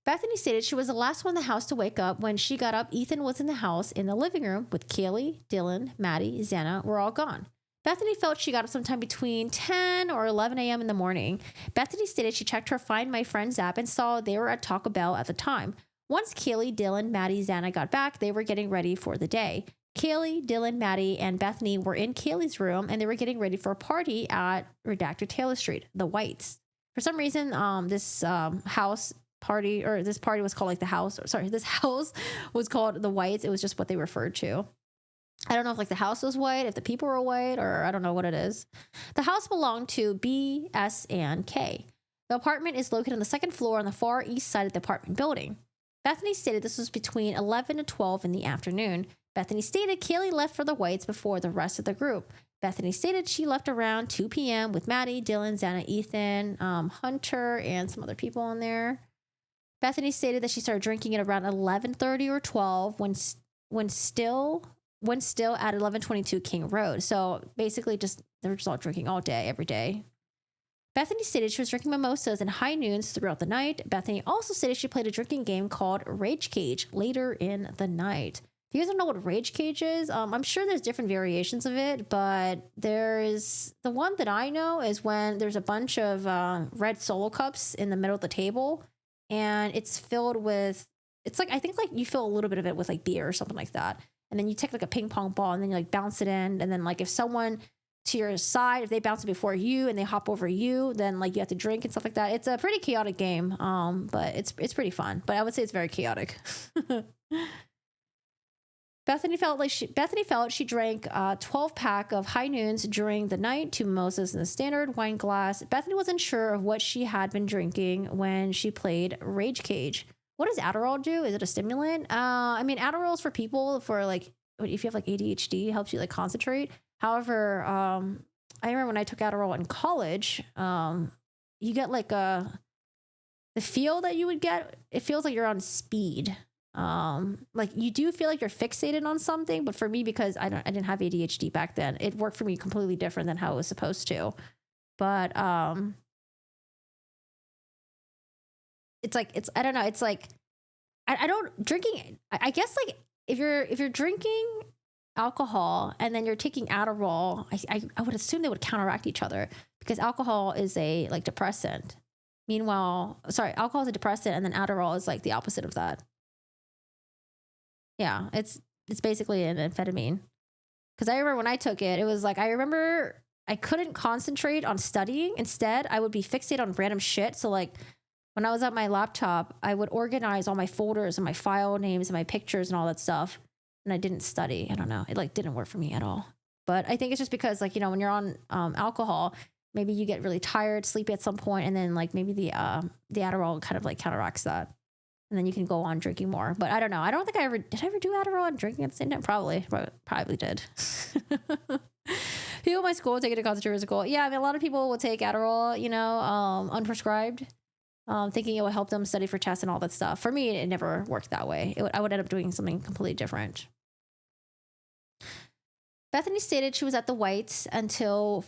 Bethany stated she was the last one in the house to wake up. When she got up, Ethan was in the house in the living room with Kaylee, Dylan, Maddie, Xana were all gone. Bethany felt she got up sometime between 10 or 11 a.m. in the morning. Bethany stated she checked her Find My Friends app and saw they were at Taco Bell at the time. Once Kaylee, Dylan, Maddie, Xana got back, they were getting ready for the day. Kaylee, Dylan, Maddie, and Bethany were in Kaylee's room, and they were getting ready for a party at Redacted Taylor Street, the Whites. For some reason, this house party, or this party was called like the house, this house was called the Whites. It was just what they referred to. I don't know if like the house was white, if the people were white, or I don't know what it is. The house belonged to B, S, and K. The apartment is located on the second floor on the far east side of the apartment building. Bethany stated this was between 11 to 12 in the afternoon. Bethany stated Kaylee left for the Whites before the rest of the group. Bethany stated she left around 2 p.m. with Maddie, Dylan, Xana, Ethan, Hunter, and some other people on there. Bethany stated that she started drinking at around 11:30 or 12 when still at 1122 King Road. So basically they were just all drinking all day, every day. Bethany stated she was drinking mimosas and high noons throughout the night. Bethany also stated she played a drinking game called Rage Cage later in the night. If you guys don't know what Rage Cage is, I'm sure there's different variations of it, but there's the one that I know is when there's a bunch of red Solo cups in the middle of the table, and it's filled with, it's like, I think like you fill a little bit of it with like beer or something like that, and then you take like a ping pong ball and then you like bounce it in, and then like if someone to your side, if they bounce it before you and they hop over you, then like you have to drink and stuff like that. It's a pretty chaotic game, but it's pretty fun. But I would say it's very chaotic. Bethany felt she drank a 12-pack of high noons during the night, 2 mimosas in the standard wine glass. Bethany wasn't sure of what she had been drinking when she played Rage Cage. What does Adderall do? Is it a stimulant? I mean, Adderall is for people for like, if you have like ADHD, it helps you like concentrate. However, I remember when I took Adderall in college, you get like the feel that you would get, it feels like you're on speed. Like you do feel like you're fixated on something, but for me, because I didn't have ADHD back then, it worked for me completely different than how it was supposed to. But it's like, I don't know, it's like I don't drinking, I guess like if you're drinking alcohol and then you're taking Adderall, I would assume they would counteract each other, because alcohol is a like depressant. Meanwhile, sorry, alcohol is a depressant, and then Adderall is like the opposite of that. Yeah, it's basically an amphetamine. Because I remember when I took it, it was like, I remember I couldn't concentrate on studying. Instead, I would be fixated on random shit. So like when I was at my laptop, I would organize all my folders and my file names and my pictures and all that stuff. And I didn't study. I don't know. It like didn't work for me at all. But I think it's just because like, you know, when you're on alcohol, maybe you get really tired, sleepy at some point, and then like maybe the Adderall kind of like counteracts that. And then you can go on drinking more. But I don't know. I don't think did I ever do Adderall and drinking at the same time? Probably did. People at my school take it to concentration school. Yeah, I mean, a lot of people will take Adderall, you know, unprescribed, thinking it would help them study for tests and all that stuff. For me, it never worked that way. I would end up doing something completely different. Bethany stated she was at the Whites until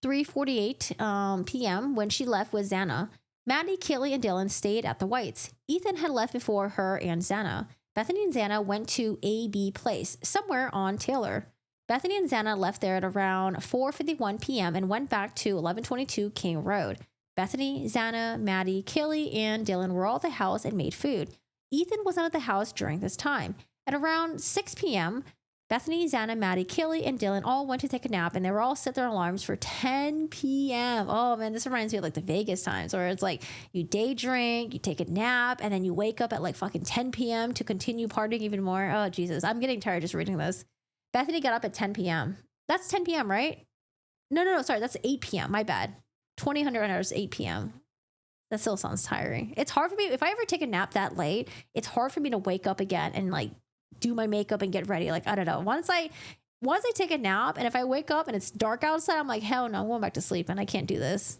3:48 p.m. when she left with Xana. Maddie, Kaylee, and Dylan stayed at the Whites. Ethan had left before her and Xana. Bethany and Xana went to A.B. Place, somewhere on Taylor. Bethany and Xana left there at around 4:51 p.m. and went back to 1122 King Road. Bethany, Xana, Maddie, Kaylee, and Dylan were all at the house and made food. Ethan was not at the house during this time. At around 6 p.m., Bethany, Xana, Maddie, Kaylee, and Dylan all went to take a nap, and they were all set their alarms for 10 p.m. Oh, man, this reminds me of, like, the Vegas times, where it's, like, you day drink, you take a nap, and then you wake up at, like, fucking 10 p.m. to continue partying even more. Oh, Jesus. I'm getting tired just reading this. Bethany got up at 10 p.m. That's 10 p.m., right? No, sorry. That's 8 p.m. My bad. 2000 hours, 8 p.m. That still sounds tiring. It's hard for me. If I ever take a nap that late, it's hard for me to wake up again and, like, do my makeup and get ready. Like, I don't know. Once I take a nap, and if I wake up and it's dark outside, I'm like, hell no, I'm going back to sleep and I can't do this.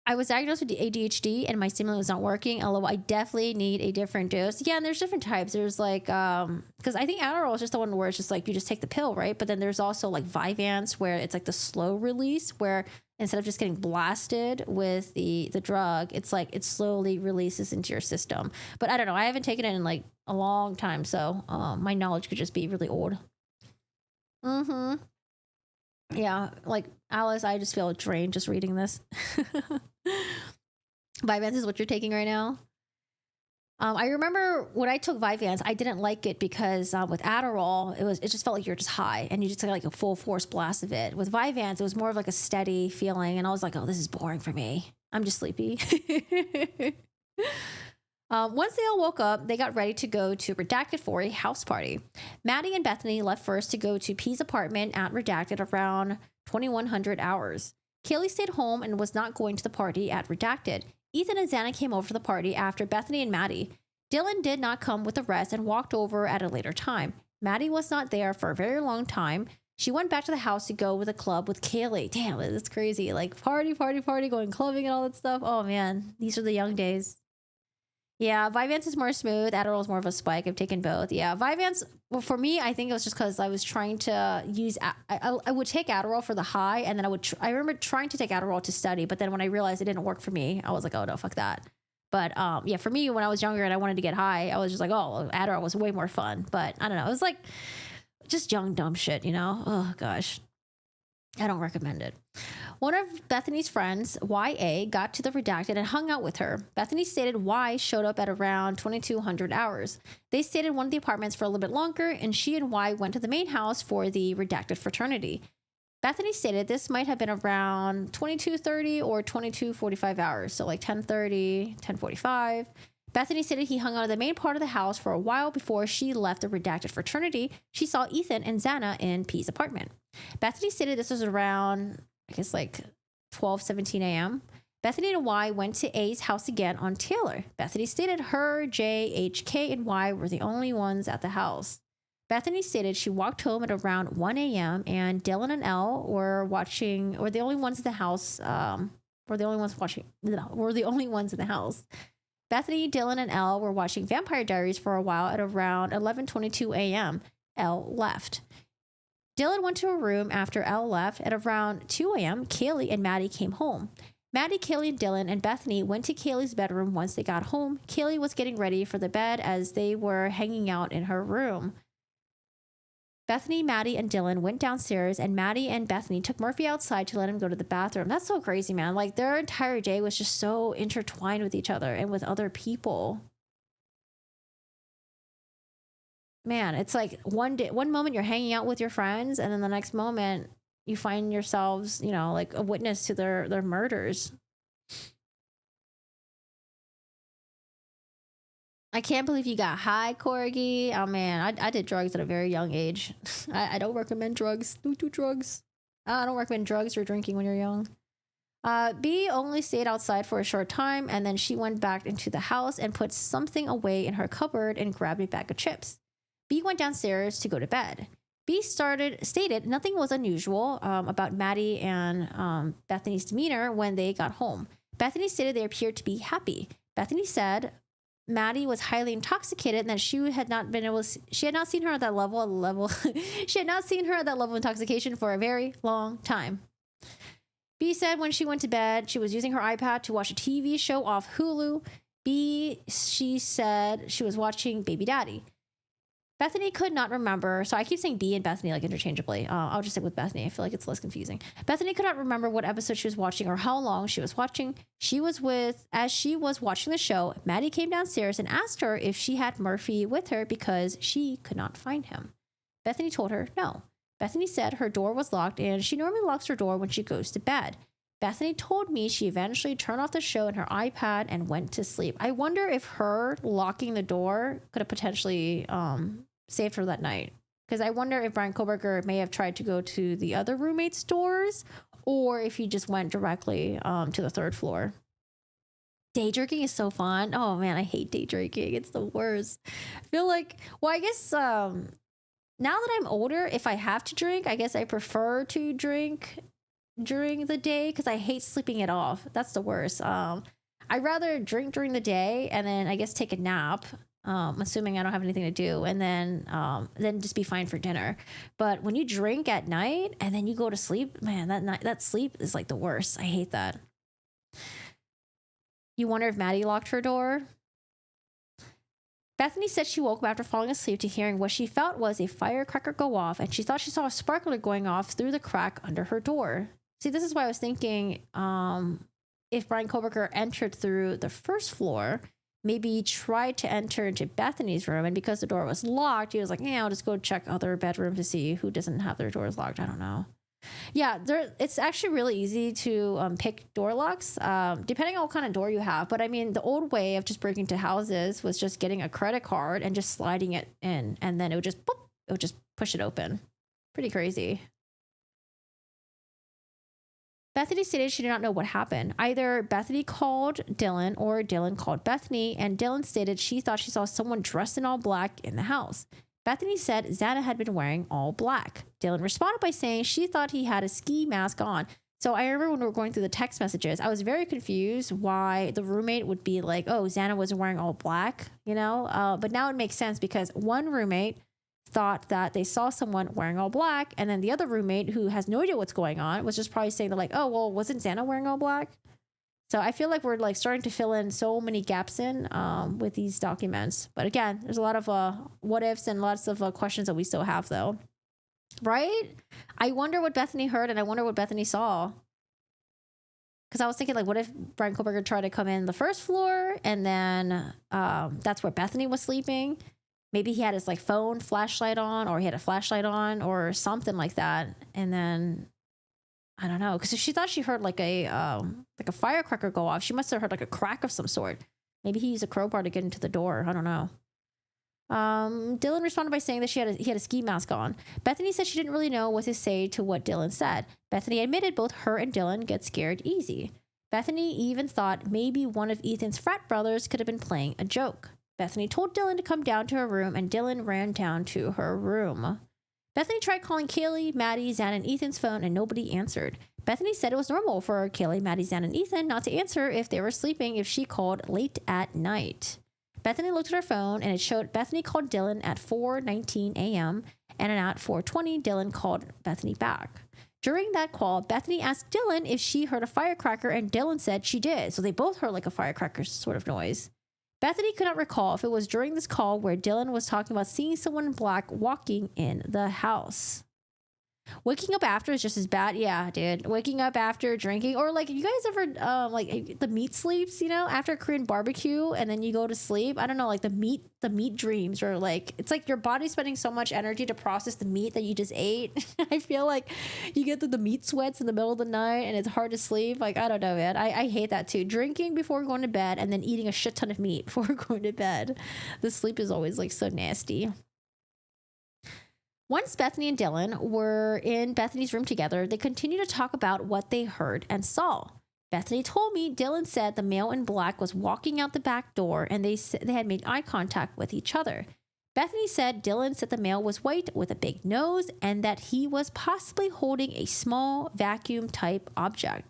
I was diagnosed with ADHD and my stimulant was not working, although I definitely need a different dose. Yeah, and there's different types. There's like, because I think Adderall is just the one where it's just like, you just take the pill, right? But then there's also like Vyvanse, where it's like the slow release, where instead of just getting blasted with the drug, it's like it slowly releases into your system. But I don't know. I haven't taken it in like a long time, so my knowledge could just be really old. Mm-hmm. Yeah, like Alice, I just feel drained just reading this. Vyvanse is what you're taking right now. I remember when I took Vyvanse, I didn't like it because with Adderall, it just felt like you're just high and you just got like a full force blast of it. With Vyvanse, it was more of like a steady feeling, and I was like, oh, this is boring for me. I'm just sleepy. Once they all woke up, they got ready to go to Redacted for a house party. Maddie and Bethany left first to go to P's apartment at Redacted around 2100 hours. Kaylee stayed home and was not going to the party at Redacted. Ethan and Xana came over to the party after Bethany and Maddie. Dylan did not come with the rest and walked over at a later time. Maddie was not there for a very long time. She went back to the house to go with a club with Kaylee. Damn, it's crazy. Like party, going clubbing and all that stuff. Oh man, these are the young days. Yeah, Vyvanse is more smooth. Adderall is more of a spike. I've taken both. Yeah, Vyvanse. Well, for me, I think it was just because I was trying to use. I would take Adderall for the high, and then I remember trying to take Adderall to study, but then when I realized it didn't work for me, I was like, oh no, fuck that. But yeah, for me, when I was younger and I wanted to get high, I was just like, oh, Adderall was way more fun. But I don't know. It was like just young dumb shit, you know. Oh gosh, I don't recommend it. One of Bethany's friends, YA, got to the redacted and hung out with her. Bethany stated Y showed up at around 2200 hours. They stayed in one of the apartments for a little bit longer, and she and Y went to the main house for the redacted fraternity. Bethany stated this might have been around 22:30 or 22:45 hours, so like 10:30, 10:45. Bethany stated he hung out in the main part of the house for a while before she left the redacted fraternity. She saw Ethan and Xana in P's apartment. Bethany stated this was around, I guess, like 12:17 a.m. Bethany and Y went to A's house again on Taylor. Bethany stated her, J, H, K, and Y were the only ones at the house. Bethany stated she walked home at around 1 a.m. and Dylan and Elle were watching, or the only ones in the house, were the only ones in the house. Bethany, Dylan, and Elle were watching Vampire Diaries for a while at around 11:22 a.m. Elle left. Dylan went to a room after Elle left. At around 2 a.m., Kaylee and Maddie came home. Maddie, Kaylee, Dylan, and Bethany went to Kaylee's bedroom once they got home. Kaylee was getting ready for the bed as they were hanging out in her room. Bethany, Maddie, and Dylan went downstairs, and Maddie and Bethany took Murphy outside to let him go to the bathroom. That's so crazy, man. Like, their entire day was just so intertwined with each other and with other people. Man, it's like one moment you're hanging out with your friends, and then the next moment you find yourselves, you know, like a witness to their murders. I can't believe you got high, Corgi. Oh man, I did drugs at a very young age. I don't recommend drugs. Don't do drugs. I don't recommend drugs or drinking when you're young. B only stayed outside for a short time, and then she went back into the house and put something away in her cupboard and grabbed a bag of chips. B went downstairs to go to bed. B stated nothing was unusual about Maddie and Bethany's demeanor when they got home. Bethany stated they appeared to be happy. Bethany said Maddie was highly intoxicated and that she had not seen her at that level she had not seen her at that level of intoxication for a very long time. B said when she went to bed, she was using her iPad to watch a TV show off Hulu. She said she was watching Baby Daddy. Bethany could not remember. So I keep saying B and Bethany like interchangeably. I'll just stick with Bethany. I feel like it's less confusing. Bethany could not remember what episode she was watching or how long she was watching. As she was watching the show, Maddie came downstairs and asked her if she had Murphy with her because she could not find him. Bethany told her no. Bethany said her door was locked and she normally locks her door when she goes to bed. Bethany told me she eventually turned off the show and her iPad and went to sleep. I wonder if her locking the door could have potentially saved her that night. Because I wonder if Brian Koberger may have tried to go to the other roommate's doors or if he just went directly to the third floor. Day drinking is so fun. Oh man, I hate day drinking. It's the worst. I feel like, well, I guess now that I'm older, if I have to drink, I guess I prefer to drink during the day because I hate sleeping it off. That's the worst. I'd rather drink during the day and then I guess take a nap, assuming I don't have anything to do, and then just be fine for dinner. But when you drink at night and then you go to sleep, man, that sleep is like the worst. I hate that. You wonder if Maddie locked her door? Bethany said she woke up after falling asleep to hearing what she felt was a firecracker go off, and she thought she saw a sparkler going off through the crack under her door. See, this is why I was thinking if Brian Koberger entered through the first floor, maybe he tried to enter into Bethany's room, and because the door was locked, he was like, yeah, I'll just go check other bedrooms to see who doesn't have their doors locked. I don't know. Yeah, it's actually really easy to pick door locks, depending on what kind of door you have. But I mean, the old way of just breaking into houses was just getting a credit card and just sliding it in, and then it would just push it open. Pretty crazy. Bethany stated she did not know what happened. Either Bethany called Dylan or Dylan called Bethany, and Dylan stated she thought she saw someone dressed in all black in the house. Bethany said Xana had been wearing all black. Dylan responded by saying she thought he had a ski mask on. So I remember when we were going through the text messages, I was very confused why the roommate would be like, oh, Xana wasn't wearing all black, you know? But now it makes sense because one roommate thought that they saw someone wearing all black. And then the other roommate, who has no idea what's going on, was just probably saying that like, oh, well, wasn't Xana wearing all black? So I feel like we're like starting to fill in so many gaps in with these documents. But again, there's a lot of what ifs and lots of questions that we still have though. Right? I wonder what Bethany heard and I wonder what Bethany saw. Because I was thinking, like, what if Brian Kohlberger tried to come in the first floor and then that's where Bethany was sleeping? Maybe he had his like phone flashlight on, or he had a flashlight on or something like that. And then I don't know, because if she thought she heard like a firecracker go off, she must have heard like a crack of some sort. Maybe he used a crowbar to get into the door. I don't know. Dylan responded by saying that he had a ski mask on. Bethany said she didn't really know what to say to what Dylan said. Bethany admitted both her and Dylan get scared easy. Bethany even thought maybe one of Ethan's frat brothers could have been playing a joke. Bethany told Dylan to come down to her room, and Dylan ran down to her room. Bethany tried calling Kaylee, Maddie, Xana, and Ethan's phone, and nobody answered. Bethany said it was normal for Kaylee, Maddie, Xana, and Ethan not to answer if they were sleeping if she called late at night. Bethany looked at her phone, and it showed Bethany called Dylan at 4:19 a.m., and at 4:20, Dylan called Bethany back. During that call, Bethany asked Dylan if she heard a firecracker, and Dylan said she did, so they both heard like a firecracker sort of noise. Bethany could not recall if it was during this call where Dylan was talking about seeing someone in black walking in the house. Waking up after is just as bad. Yeah, dude. Waking up after drinking, or like, you guys ever like the meat sleeps, you know, after a Korean barbecue and then you go to sleep. I don't know, like the meat dreams, or like it's like your body's spending so much energy to process the meat that you just ate. I feel like you get the meat sweats in the middle of the night and it's hard to sleep. Like, I don't know, man. I hate that too. Drinking before going to bed and then eating a shit ton of meat before going to bed. The sleep is always like so nasty. Once Bethany and Dylan were in Bethany's room together, they continued to talk about what they heard and saw. Bethany told me Dylan said the male in black was walking out the back door and they had made eye contact with each other. Bethany said Dylan said the male was white with a big nose and that he was possibly holding a small vacuum type object.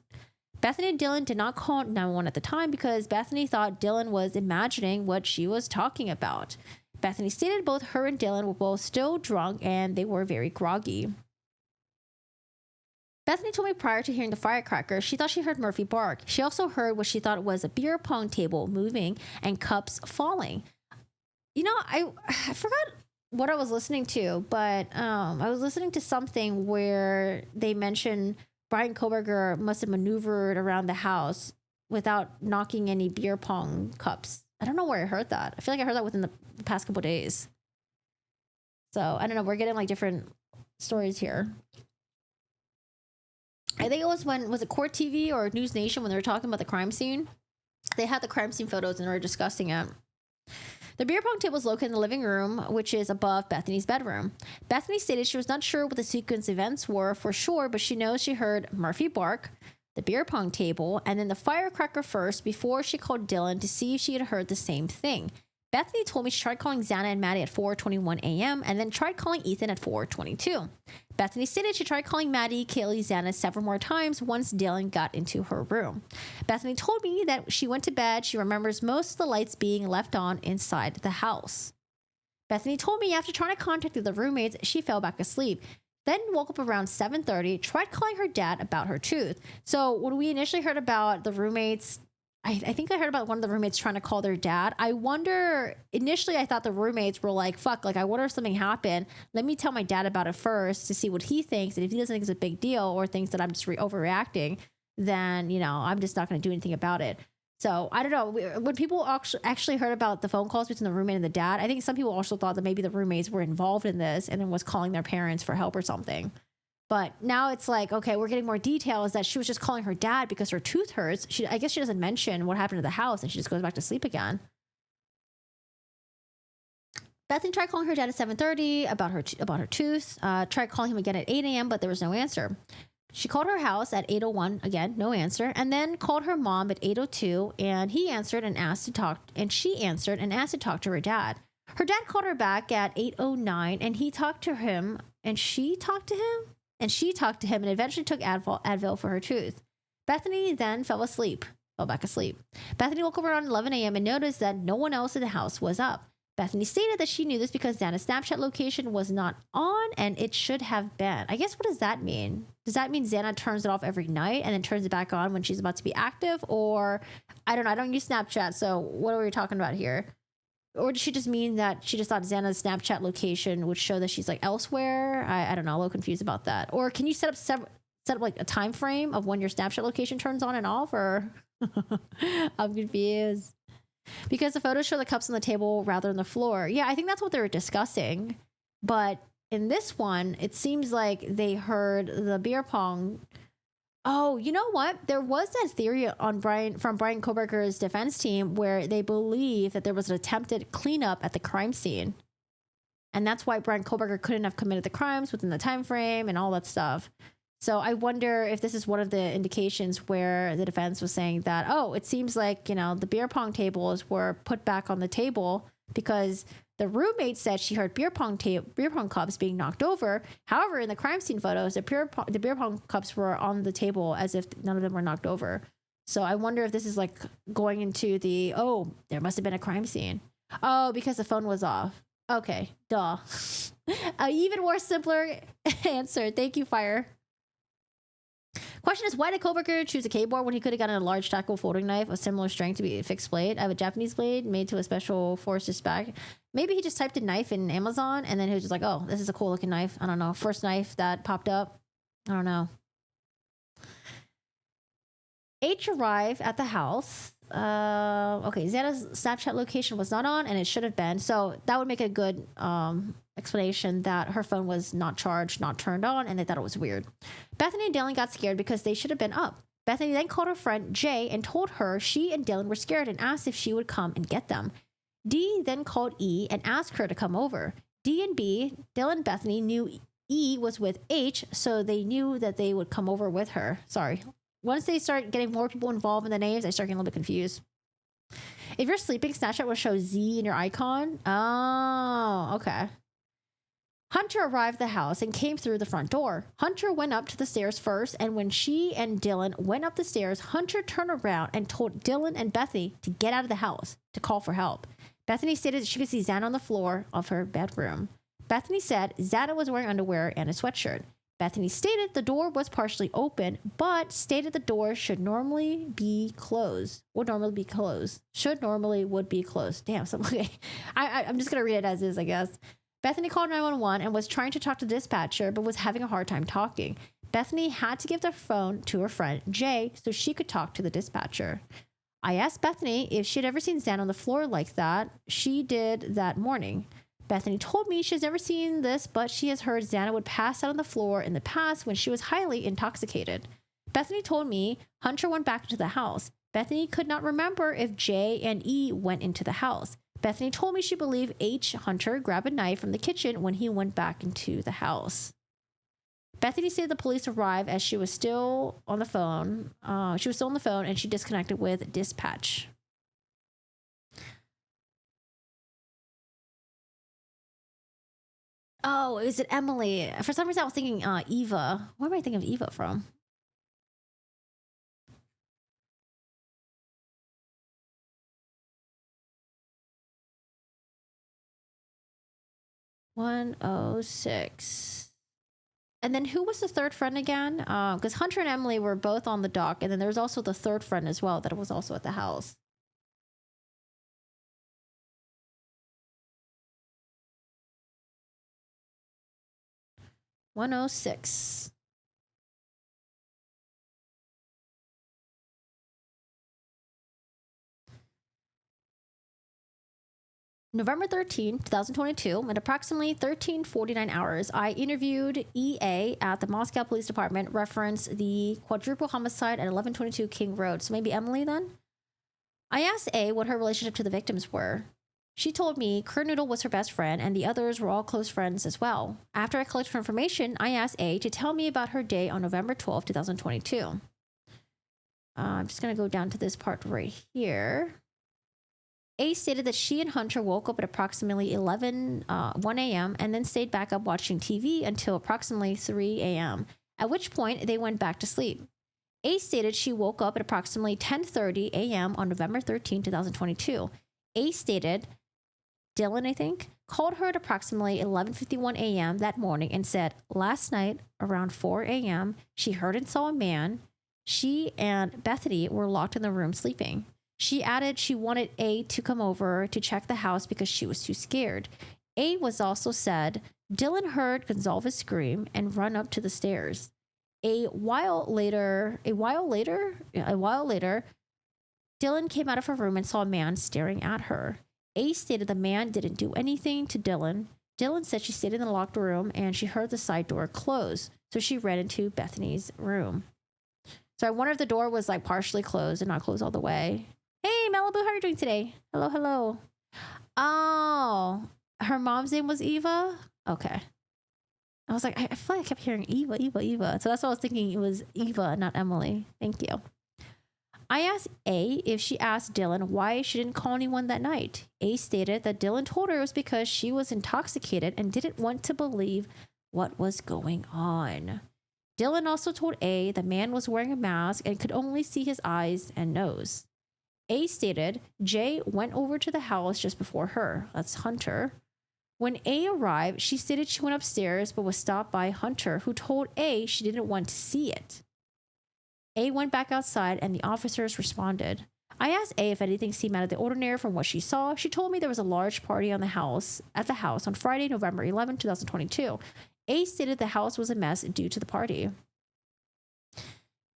Bethany and Dylan did not call 911 at the time because Bethany thought Dylan was imagining what she was talking about. Bethany stated both her and Dylan were both still drunk and they were very groggy. Bethany told me prior to hearing the firecracker, she thought she heard Murphy bark. She also heard what she thought was a beer pong table moving and cups falling. You know, I forgot what I was listening to, but I was listening to something where they mentioned Brian Kohlberger must have maneuvered around the house without knocking any beer pong cups. I don't know where I heard that. I feel like I heard that within the past couple of days. So I don't know. We're getting like different stories here. I think it was it Court TV or News Nation when they were talking about the crime scene? They had the crime scene photos and they were discussing it. The beer pong table is located in the living room, which is above Bethany's bedroom. Bethany stated she was not sure what the sequence events were for sure, but she knows she heard Murphy bark, the beer pong table, and then the firecracker first before she called Dylan to see if she had heard the same thing. Bethany told me she tried calling Xana and Maddie at 4:21 a.m. and then tried calling Ethan at 4:22. Bethany stated she tried calling Maddie, Kaylee, Xana several more times once Dylan got into her room. Bethany told me that she went to bed. She remembers most of the lights being left on inside the house. Bethany told me after trying to contact the roommates, she fell back asleep. Then woke up around 7:30, tried calling her dad about her tooth. So when we initially heard about the roommates, I think I heard about one of the roommates trying to call their dad. I wonder, initially I thought the roommates were like, fuck, like I wonder if something happened. Let me tell my dad about it first to see what he thinks. And if he doesn't think it's a big deal or thinks that I'm just overreacting, then, you know, I'm just not going to do anything about it. So I don't know. When people actually heard about the phone calls between the roommate and the dad, I think some people also thought that maybe the roommates were involved in this and then was calling their parents for help or something. But now it's like, okay, we're getting more details that she was just calling her dad because her tooth hurts. I guess she doesn't mention what happened to the house and she just goes back to sleep again. Bethany tried calling her dad at 7:30 about her tooth. Tried calling him again at 8 a.m., but there was no answer. She called her house at 8:01, again, no answer, and then called her mom at 8:02, and he answered and asked to talk, and she answered and asked to talk to her dad. Her dad called her back at 8:09, and he talked to him, and she talked to him? and she talked to him and eventually took Advil for her tooth. Bethany then fell back asleep. Bethany woke up around 11 a.m. and noticed that no one else in the house was up. Bethany stated that she knew this because Xana's Snapchat location was not on and it should have been. I guess, what does that mean? Does that mean Xana turns it off every night and then turns it back on when she's about to be active? Or, I don't know, I don't use Snapchat, so what are we talking about here? Or does she just mean that she just thought Xana's Snapchat location would show that she's like elsewhere? I don't know, a little confused about that. Or can you set up like a time frame of when your Snapchat location turns on and off? Or I'm confused. Because the photos show the cups on the table rather than the floor. Yeah, I think that's what they were discussing. But in this one, it seems like they heard the beer pong. Oh, you know what? There was that theory from Brian Koberger's defense team where they believe that there was an attempted cleanup at the crime scene. And that's why Brian Koberger couldn't have committed the crimes within the time frame and all that stuff. So I wonder if this is one of the indications where the defense was saying that, oh, it seems like, the beer pong tables were put back on the table because the roommate said she heard beer pong cups being knocked over. However, in the crime scene photos, the beer pong cups were on the table as if none of them were knocked over. So I wonder if this is like going into there must have been a crime scene. Oh, because the phone was off. Okay, duh. An even more simpler answer. Thank you, Fire. Question is, why did Koberger choose a K-board when he could have gotten a large tackle folding knife of similar strength to be a fixed blade? I have a Japanese blade made to a special forces spec. Maybe he just typed in knife in Amazon and then he was just like, oh, this is a cool looking knife. I don't know. First knife that popped up. I don't know. H arrived at the house. Okay, Xana's Snapchat location was not on and it should have been. So that would make a good explanation that her phone was not charged, not turned on, and they thought it was weird. Bethany and Dylan got scared because they should have been up. Bethany then called her friend Jay and told her she and Dylan were scared and asked if she would come and get them. D then called E and asked her to come over. D and B, Dylan and Bethany, knew E was with H, so they knew that they would come over with her. Sorry. Once they start getting more people involved in the names, I start getting a little bit confused. If you're sleeping, Snapchat will show Z in your icon. Oh, okay. Hunter arrived at the house and came through the front door. Hunter went up to the stairs first, and when she and Dylan went up the stairs, Hunter turned around and told Dylan and Bethany to get out of the house, to call for help. Bethany stated that she could see Xana on the floor of her bedroom. Bethany said Xana was wearing underwear and a sweatshirt. Bethany stated the door was partially open, but stated the door should normally be closed. Would normally be closed. Should normally would be closed. Damn, okay. I'm just going to read it as is, I guess. Bethany called 911 and was trying to talk to the dispatcher, but was having a hard time talking. Bethany had to give the phone to her friend, Jay, so she could talk to the dispatcher. I asked Bethany if she had ever seen Xana on the floor like that. She did that morning. Bethany told me she's never seen this, but she has heard Xana would pass out on the floor in the past when she was highly intoxicated. Bethany told me Hunter went back into the house. Bethany could not remember if Jay and E went into the house. Bethany told me she believed H. Hunter grabbed a knife from the kitchen when he went back into the house. Bethany said the police arrived as she was still on the phone. And she disconnected with dispatch. Oh, is it Emily? For some reason, I was thinking Eva. Where am I thinking of Eva from? $106. And then who was the third friend again? Because Hunter and Emily were both on the dock, and then there was also the third friend as well that was also at the house. $106. November 13, 2022, at approximately 13:49 hours, I interviewed EA at the Moscow Police Department, reference the quadruple homicide at 1122 King Road. So maybe Emily then? I asked A what her relationship to the victims were. She told me Kernoodle was her best friend and the others were all close friends as well. After I collected her information, I asked A to tell me about her day on November 12, 2022. I'm just going to go down to this part right here. A stated that she and Hunter woke up at approximately 1 a.m. and then stayed back up watching TV until approximately 3 a.m., at which point they went back to sleep. A stated she woke up at approximately 10:30 a.m. on November 13, 2022. A stated Dylan, I think, called her at approximately 11:51 a.m. that morning and said, last night around 4 a.m., she heard and saw a man. She and Bethany were locked in the room sleeping. She added she wanted A to come over to check the house because she was too scared. A was also said Dylan heard Gonzalez scream and run up to the stairs. A while later, Dylan came out of her room and saw a man staring at her. A stated the man didn't do anything to Dylan. Dylan said she stayed in the locked room and she heard the side door close, so she ran into Bethany's room. So I wonder if the door was like partially closed and not closed all the way. Hey, Malibu, how are you doing today? Hello, hello. Oh, her mom's name was Eva? Okay. I was like, I feel like I kept hearing Eva. So that's why I was thinking it was Eva, not Emily. Thank you. I asked A if she asked Dylan why she didn't call anyone that night. A stated that Dylan told her it was because she was intoxicated and didn't want to believe what was going on. Dylan also told A the man was wearing a mask and could only see his eyes and nose. A stated Jay went over to the house just before her. That's Hunter. When A arrived, she stated she went upstairs but was stopped by Hunter, who told A she didn't want to see it. A went back outside and the officers responded. I asked A if anything seemed out of the ordinary from what she saw. She told me there was a large party at the house on Friday, November 11, 2022. A stated the house was a mess due to the party.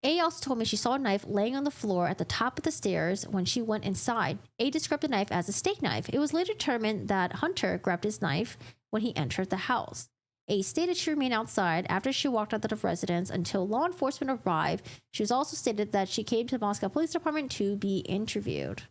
A also told me she saw a knife laying on the floor at the top of the stairs when she went inside. A described the knife as a steak knife. It was later determined that Hunter grabbed his knife when he entered the house. A stated she remained outside after she walked out of the residence until law enforcement arrived. She was also stated that she came to the Moscow Police Department to be interviewed.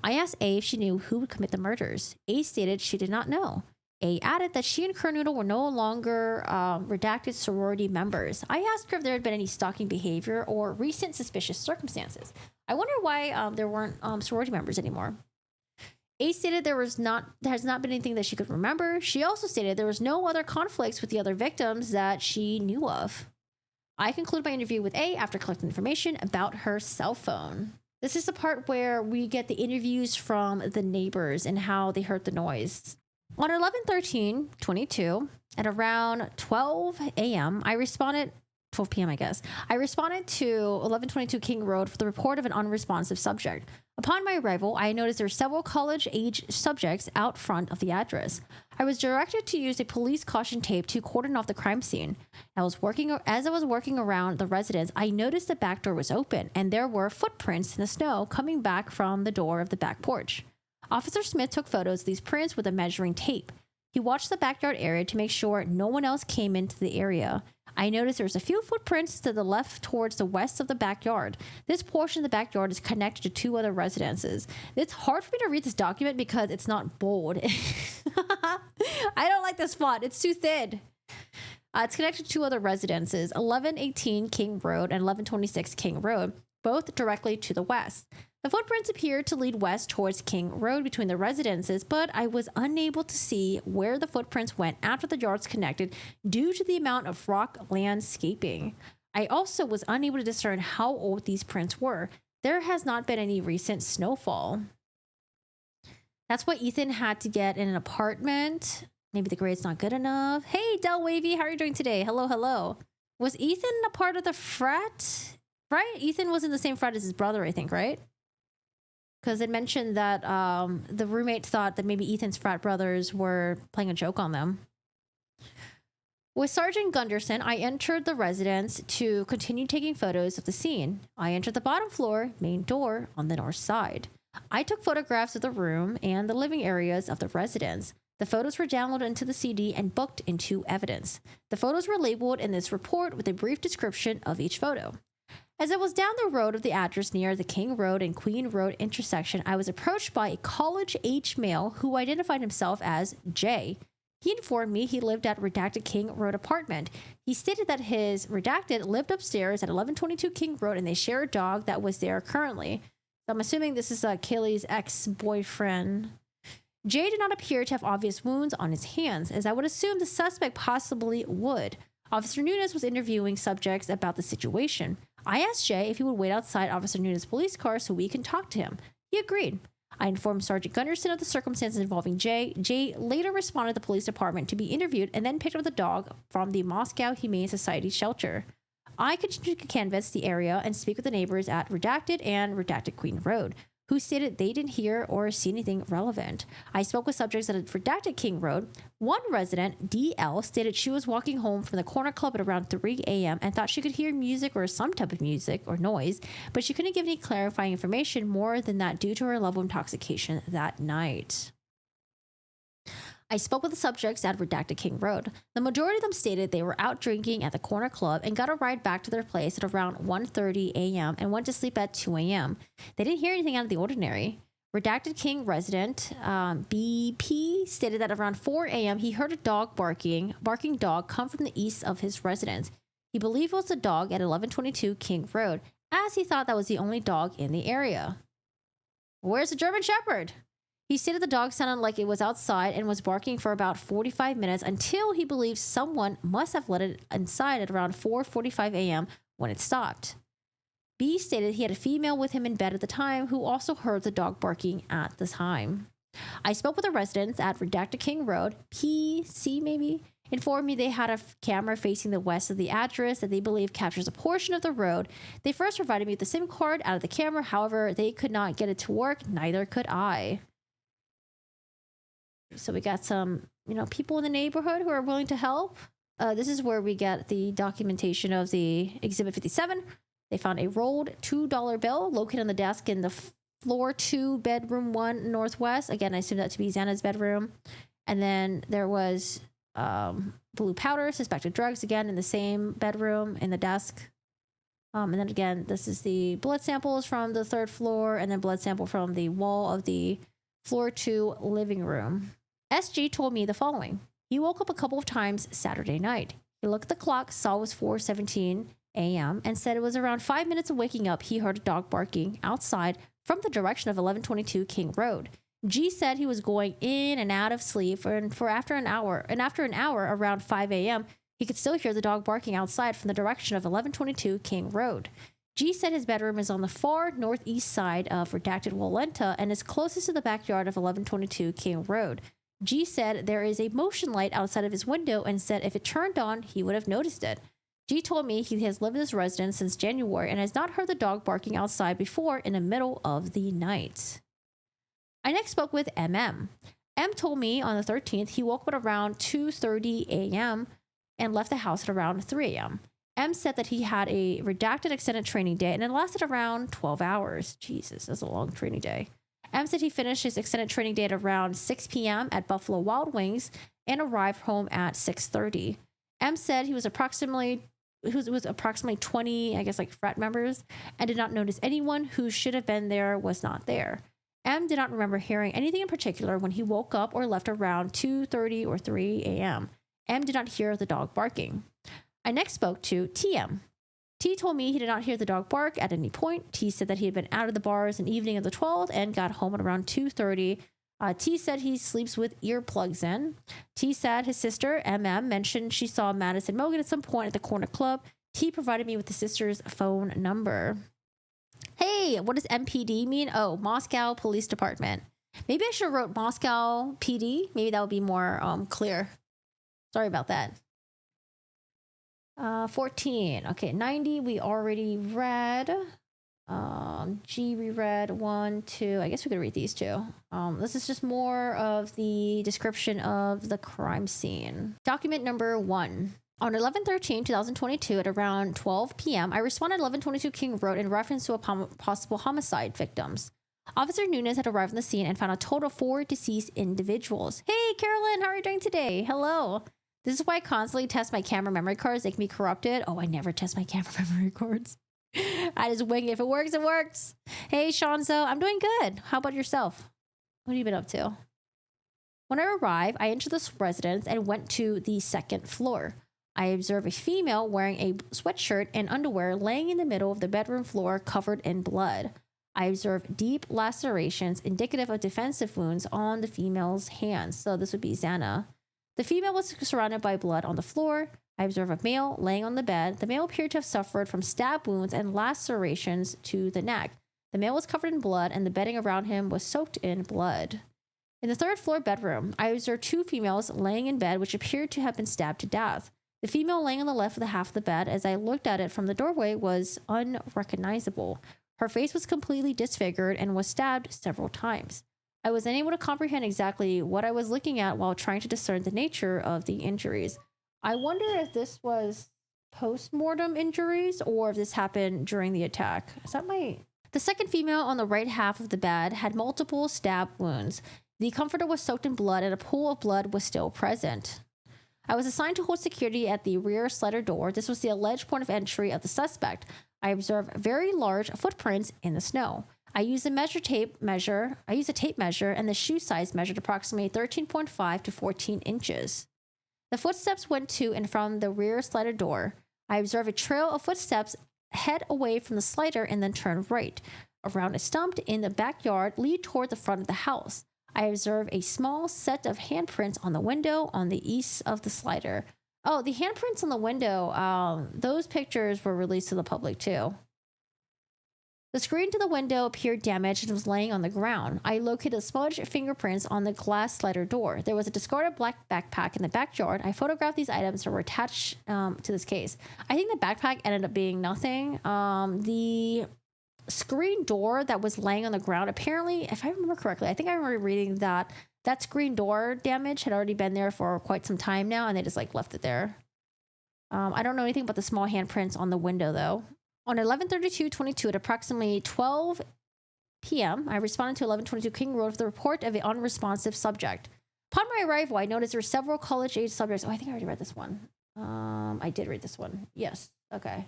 I asked A if she knew who would commit the murders. A stated she did not know. A added that she and Kernoodle were no longer redacted sorority members. I asked her if there had been any stalking behavior or recent suspicious circumstances. I wonder why there weren't sorority members anymore. A stated there has not been anything that she could remember. She also stated there was no other conflicts with the other victims that she knew of. I conclude my interview with A after collecting information about her cell phone. This is the part where we get the interviews from the neighbors and how they heard the noise. On 11/13/22, at around 12 a.m., 12 p.m., I guess. I responded to 1122 King Road for the report of an unresponsive subject. Upon my arrival, I noticed there were several college-age subjects out front of the address. I was directed to use a police caution tape to cordon off the crime scene. As I was working around the residence, I noticed the back door was open, and there were footprints in the snow coming back from the door of the back porch. Officer Smith took photos of these prints with a measuring tape. He watched the backyard area to make sure no one else came into the area. I noticed there's a few footprints to the left towards the west of the backyard. This portion of the backyard is connected to two other residences. It's hard for me to read this document because it's not bold. I don't like this font. It's too thin. It's connected to two other residences, 1118 King Road and 1126 King Road, both directly to the west. The footprints appeared to lead west towards King Road between the residences, but I was unable to see where the footprints went after the yards connected due to the amount of rock landscaping. I also was unable to discern how old these prints were. There has not been any recent snowfall. That's why Ethan had to get in an apartment. Maybe the grade's not good enough. Hey, Del Wavy, how are you doing today? Hello, hello. Was Ethan a part of the frat? Right? Ethan was in the same frat as his brother, I think, right? Because it mentioned that the roommate thought that maybe Ethan's frat brothers were playing a joke on them. With Sergeant Gunderson, I entered the residence to continue taking photos of the scene. I entered the bottom floor, main door, on the north side. I took photographs of the room and the living areas of the residence. The photos were downloaded into the CD and booked into evidence. The photos were labeled in this report with a brief description of each photo. As I was down the road of the address near the King Road and Queen Road intersection, I was approached by a college-age male who identified himself as Jay. He informed me he lived at Redacted King Road apartment. He stated that his Redacted lived upstairs at 1122 King Road and they share a dog that was there currently. I'm assuming this is Kaylee's ex-boyfriend. Jay did not appear to have obvious wounds on his hands, as I would assume the suspect possibly would. Officer Nunes was interviewing subjects about the situation. I asked Jay if he would wait outside Officer Nunes' police car so we can talk to him. He agreed. I informed Sergeant Gunderson of the circumstances involving Jay. Jay later responded to the police department to be interviewed and then picked up the dog from the Moscow Humane Society shelter. I continued to canvass the area and speak with the neighbors at Redacted and Redacted Queen Road, who stated they didn't hear or see anything relevant. I spoke with subjects at Redacted King Road. One resident, DL, stated she was walking home from the corner club at around 3 a.m. and thought she could hear music or some type of music or noise, but she couldn't give any clarifying information more than that due to her level of intoxication that night. I spoke with the subjects at Redacted King Road. The majority of them stated they were out drinking at the corner club and got a ride back to their place at around 1:30 a.m. and went to sleep at 2 a.m. They didn't hear anything out of the ordinary. Redacted King resident BP stated that around 4 a.m. he heard a dog barking dog come from the east of his residence. He believed it was a dog at 1122 King Road, as he thought that was the only dog in the area. Where's the German Shepherd? He stated the dog sounded like it was outside and was barking for about 45 minutes until he believed someone must have let it inside at around 4:45 a.m. when it stopped. B stated he had a female with him in bed at the time who also heard the dog barking at the time. I spoke with the residents at Redacted King Road. PC maybe informed me they had a camera facing the west of the address that they believe captures a portion of the road. They first provided me with the SIM card out of the camera. However, they could not get it to work. Neither could I. So we got some, people in the neighborhood who are willing to help. This is where we get the documentation of the Exhibit 57. They found a rolled $2 bill located on the desk in the floor 2, bedroom 1 northwest. Again, I assume that to be Xana's bedroom. And then there was blue powder, suspected drugs, again in the same bedroom in the desk. And then again, this is the blood samples from the 3rd floor, and then blood sample from the wall of the floor 2 living room. SG told me the following. He woke up a couple of times Saturday night. He looked at the clock, saw it was 4:17 a.m., and said it was around 5 minutes of waking up he heard a dog barking outside from the direction of 1122 King Road. G said he was going in and out of sleep for after an hour, around 5 a.m., he could still hear the dog barking outside from the direction of 1122 King Road. G said his bedroom is on the far northeast side of Redacted Walenta and is closest to the backyard of 1122 King Road. G said there is a motion light outside of his window and said if it turned on, he would have noticed it. G told me he has lived in his residence since January and has not heard the dog barking outside before in the middle of the night. I next spoke with MM. M told me on the 13th he woke up at around 2:30 a.m. and left the house at around 3 a.m. M said that he had a redacted extended training day and it lasted around 12 hours. Jesus, that's a long training day. M said he finished his extended training day at around 6 p.m. at Buffalo Wild Wings and arrived home at 6:30. M said he was approximately 20, frat members, and did not notice anyone who should have been there was not there. M did not remember hearing anything in particular when he woke up or left around 2:30 or 3 a.m. M did not hear the dog barking. I next spoke to TM. T told me he did not hear the dog bark at any point. T said that he had been out of the bars in the evening of the 12th and got home at around 2:30. T said he sleeps with earplugs in. T said his sister, MM, mentioned she saw Madison Mogan at some point at the corner club. T provided me with the sister's phone number. Hey, what does MPD mean? Oh, Moscow Police Department. Maybe I should have wrote Moscow PD. Maybe that would be more clear. Sorry about that. 14. Okay, 90 we already read. G we read 1, 2. I guess we could read these two. This is just more of the description of the crime scene. Document number 1. On 11/13/2022 at around 12 p.m., I responded to 1122 King Road in reference to a possible homicide victims. Officer Nunes had arrived on the scene and found a total of 4 deceased individuals. Hey, Carolyn, how are you doing today? Hello. This is why I constantly test my camera memory cards. They can be corrupted. Oh, I never test my camera memory cards. I just wing it. If it works, it works. Hey, Shanzo, I'm doing good. How about yourself? What have you been up to? When I arrived, I entered this residence and went to the 2nd floor. I observed a female wearing a sweatshirt and underwear laying in the middle of the bedroom floor covered in blood. I observed deep lacerations indicative of defensive wounds on the female's hands. So this would be Xana. The female was surrounded by blood on the floor. I observed a male laying on the bed. The male appeared to have suffered from stab wounds and lacerations to the neck. The male was covered in blood, and the bedding around him was soaked in blood. In the third floor bedroom, I observed two females laying in bed, which appeared to have been stabbed to death. The female laying on the left of the half of the bed, as I looked at it from the doorway, was unrecognizable. Her face was completely disfigured and was stabbed several times. I was unable to comprehend exactly what I was looking at while trying to discern the nature of the injuries. I wonder if this was post-mortem injuries or if this happened during the attack. Is that my... The second female on the right half of the bed had multiple stab wounds. The comforter was soaked in blood and a pool of blood was still present. I was assigned to hold security at the rear slider door. This was the alleged point of entry of the suspect. I observed very large footprints in the snow. I used a tape measure, and the shoe size measured approximately 13.5 to 14 inches. The footsteps went to and from the rear slider door. I observed a trail of footsteps head away from the slider and then turn right, around a stump in the backyard, lead toward the front of the house. I observed a small set of handprints on the window on the east of the slider. Oh, the handprints on the window, those pictures were released to the public too. The screen to the window appeared damaged and was laying on the ground. I located smudged fingerprints on the glass slider door. There was a discarded black backpack in the backyard. I photographed these items that were attached to this case. I think the backpack ended up being nothing. The screen door that was laying on the ground, apparently, if I remember correctly, I think I remember reading that screen door damage had already been there for quite some time now, and they just like left it there. I don't know anything about the small handprints on the window though. On 11/32/22 at approximately 12 p.m., I responded to 1122 King Road with the report of an unresponsive subject. Upon my arrival, I noticed there were several college-age subjects. Oh, I think I already read this one. I did read this one. Yes. Okay.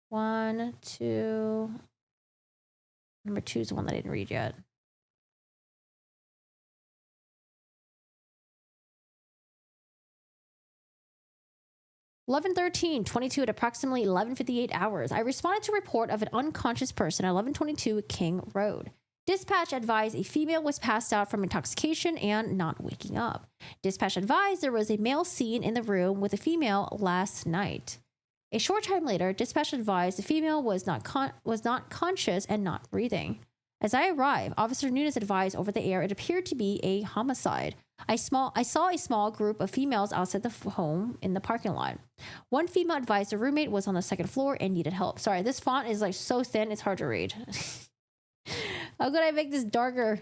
1, 2. Number 2 is the one that I didn't read yet. (11/13/22) at approximately 11:58 hours, I responded to a report of an unconscious person at 1122 King Road. Dispatch advised a female was passed out from intoxication and not waking up. Dispatch advised there was a male seen in the room with a female last night. A short time later, dispatch advised the female was not conscious and not breathing. As I arrived, Officer Nunes advised over the air it appeared to be a homicide. I saw a small group of females outside the home in the parking lot. One female advised a roommate was on the second floor and needed help. Sorry, this font is like so thin, it's hard to read. How could I make this darker?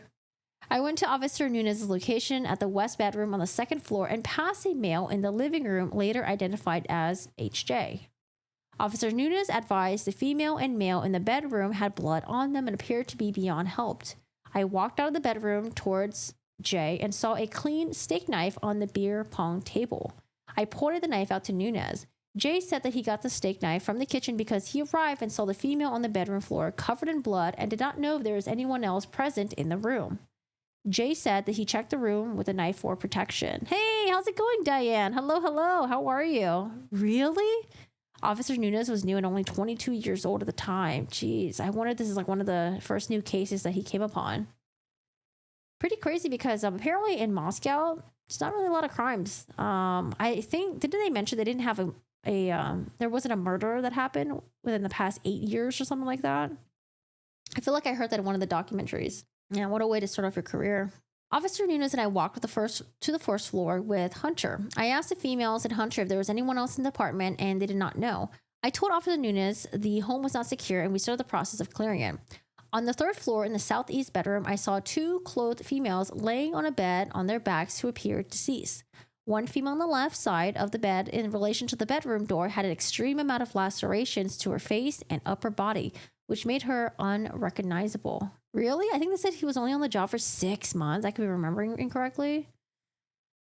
I went to Officer Nunes' location at the west bedroom on the second floor and passed a male in the living room, later identified as HJ. Officer Nunes advised the female and male in the bedroom had blood on them and appeared to be beyond help. I walked out of the bedroom towards Jay and saw a clean steak knife on the beer pong table. I pointed the knife out to Nunes. Jay said that he got the steak knife from the kitchen because he arrived and saw the female on the bedroom floor covered in blood and did not know if there was anyone else present in the room. Jay said that he checked the room with a knife for protection. Hey, how's it going, Diane? Hello, how are you? Really? Officer Nunes was new and only 22 years old at the time. Jeez, I wonder if this is like one of the first new cases that he came upon. Pretty crazy because apparently in Moscow, it's not really a lot of crimes. I think, didn't they mention they didn't have there wasn't a murder that happened within the past 8 years or something like that? I feel like I heard that in one of the documentaries. Yeah, what a way to start off your career. Officer Nunes and I walked to the first floor with Hunter. I asked the females and Hunter if there was anyone else in the apartment, and they did not know. I told Officer Nunes the home was not secure, and we started the process of clearing it. On the third floor in the southeast bedroom, I saw two clothed females laying on a bed on their backs who appeared deceased. One female on the left side of the bed in relation to the bedroom door had an extreme amount of lacerations to her face and upper body, which made her unrecognizable. Really? I think they said he was only on the job for 6 months. I could be remembering incorrectly.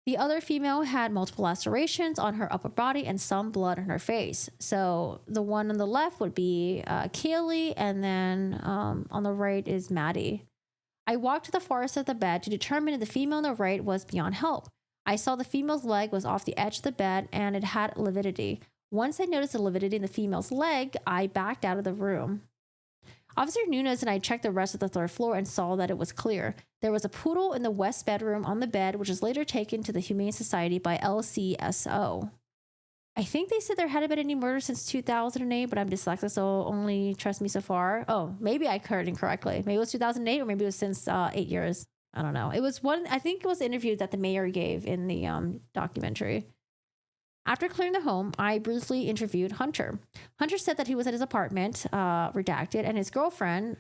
The other female had multiple lacerations on her upper body and some blood on her face. So the one on the left would be Kaylee, and then on the right is Maddie. I walked to the far side of the bed to determine if the female on the right was beyond help. I saw the female's leg was off the edge of the bed and it had lividity. Once I noticed the lividity in the female's leg, I backed out of the room. Officer Nunez and I checked the rest of the third floor and saw that it was clear. There was a poodle in the west bedroom on the bed, which was later taken to the Humane Society by LCSO. I think they said there hadn't been any murder since 2008, but I'm dyslexic, so only trust me so far. Oh, maybe I heard incorrectly. Maybe it was 2008, or maybe it was since 8 years. I don't know. It was one, I think it was the interview that the mayor gave in the documentary. After clearing the home, I briefly interviewed Hunter. Hunter said that he was at his apartment, redacted, and his girlfriend,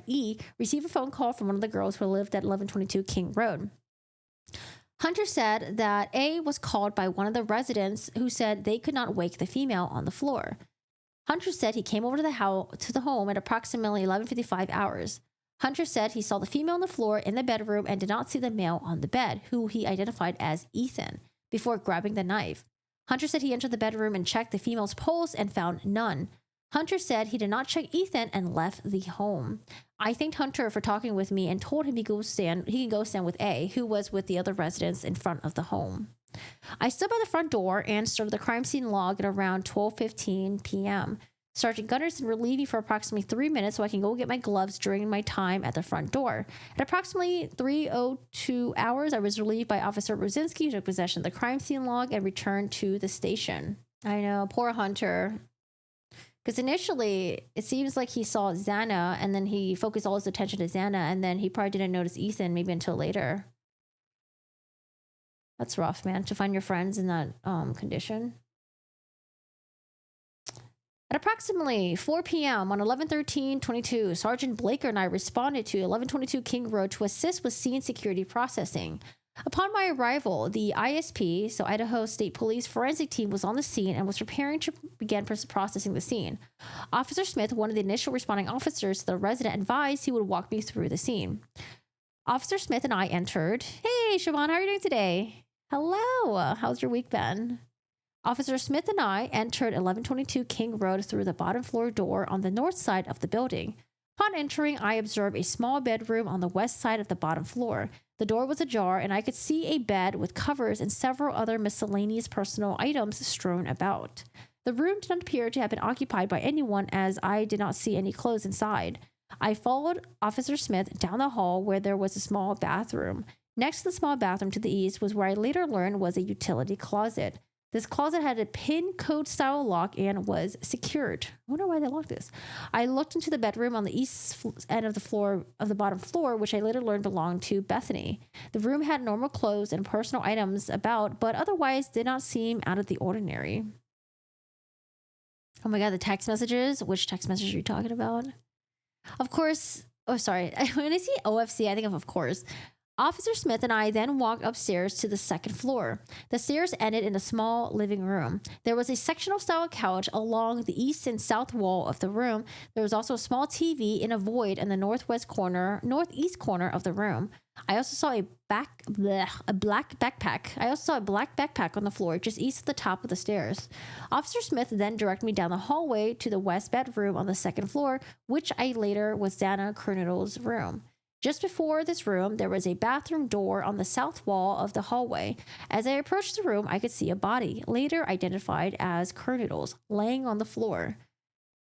E, received a phone call from one of the girls who lived at 1122 King Road. Hunter said that A was called by one of the residents who said they could not wake the female on the floor. Hunter said he came over to the home at approximately 11:55 hours. Hunter said he saw the female on the floor in the bedroom and did not see the male on the bed, who he identified as Ethan, before grabbing the knife. Hunter said he entered the bedroom and checked the female's pulse and found none. Hunter said he did not check Ethan and left the home. I thanked Hunter for talking with me and told him he can go stand with A, who was with the other residents in front of the home. I stood by the front door and started the crime scene log at around 12:15 p.m. Sergeant Gunnarsson relieved me for approximately 3 minutes so I can go get my gloves during my time at the front door. At approximately 3:02 hours, I was relieved by Officer Rosinski, who took possession of the crime scene log and returned to the station. I know, poor Hunter. Because initially, it seems like he saw Xana, and then he focused all his attention to Xana, and then he probably didn't notice Ethan maybe until later. That's rough, man, to find your friends in that condition. At approximately 4 p.m. on 11/13/22, Sergeant Blaker and I responded to 1122 King Road to assist with scene security processing. Upon my arrival, the ISP, so Idaho State Police forensic team, was on the scene and was preparing to begin processing the scene. Officer Smith, one of the initial responding officers to the resident, advised he would walk me through the scene. Officer Smith and I entered. Hey, Siobhan, how are you doing today? Hello. How's your week been? Officer Smith and I entered 1122 King Road through the bottom floor door on the north side of the building. Upon entering, I observed a small bedroom on the west side of the bottom floor. The door was ajar, and I could see a bed with covers and several other miscellaneous personal items strewn about. The room did not appear to have been occupied by anyone, as I did not see any clothes inside. I followed Officer Smith down the hall where there was a small bathroom. Next to the small bathroom to the east was where I later learned was a utility closet. This closet had a pin code style lock and was secured. I wonder why they locked this. I looked into the bedroom on the east end of the bottom floor, which I later learned belonged to Bethany. The room had normal clothes and personal items about, but otherwise did not seem out of the ordinary. Oh my God, the text messages. Which text message are you talking about? Of course. Oh, sorry. When I see OFC, I think of course. Officer Smith and I then walked upstairs to the second floor. The stairs ended in a small living room. There was a sectional style couch along the east and south wall of the room. There was also a small TV in a void in the northeast corner of the room. I also saw a black backpack. On the floor just east of the top of the stairs. Officer Smith then directed me down the hallway to the west bedroom on the second floor, which I later was Dana Kernodle's room. Just before this room, there was a bathroom door on the south wall of the hallway. As I approached the room, I could see a body, later identified as Kernodle's, laying on the floor.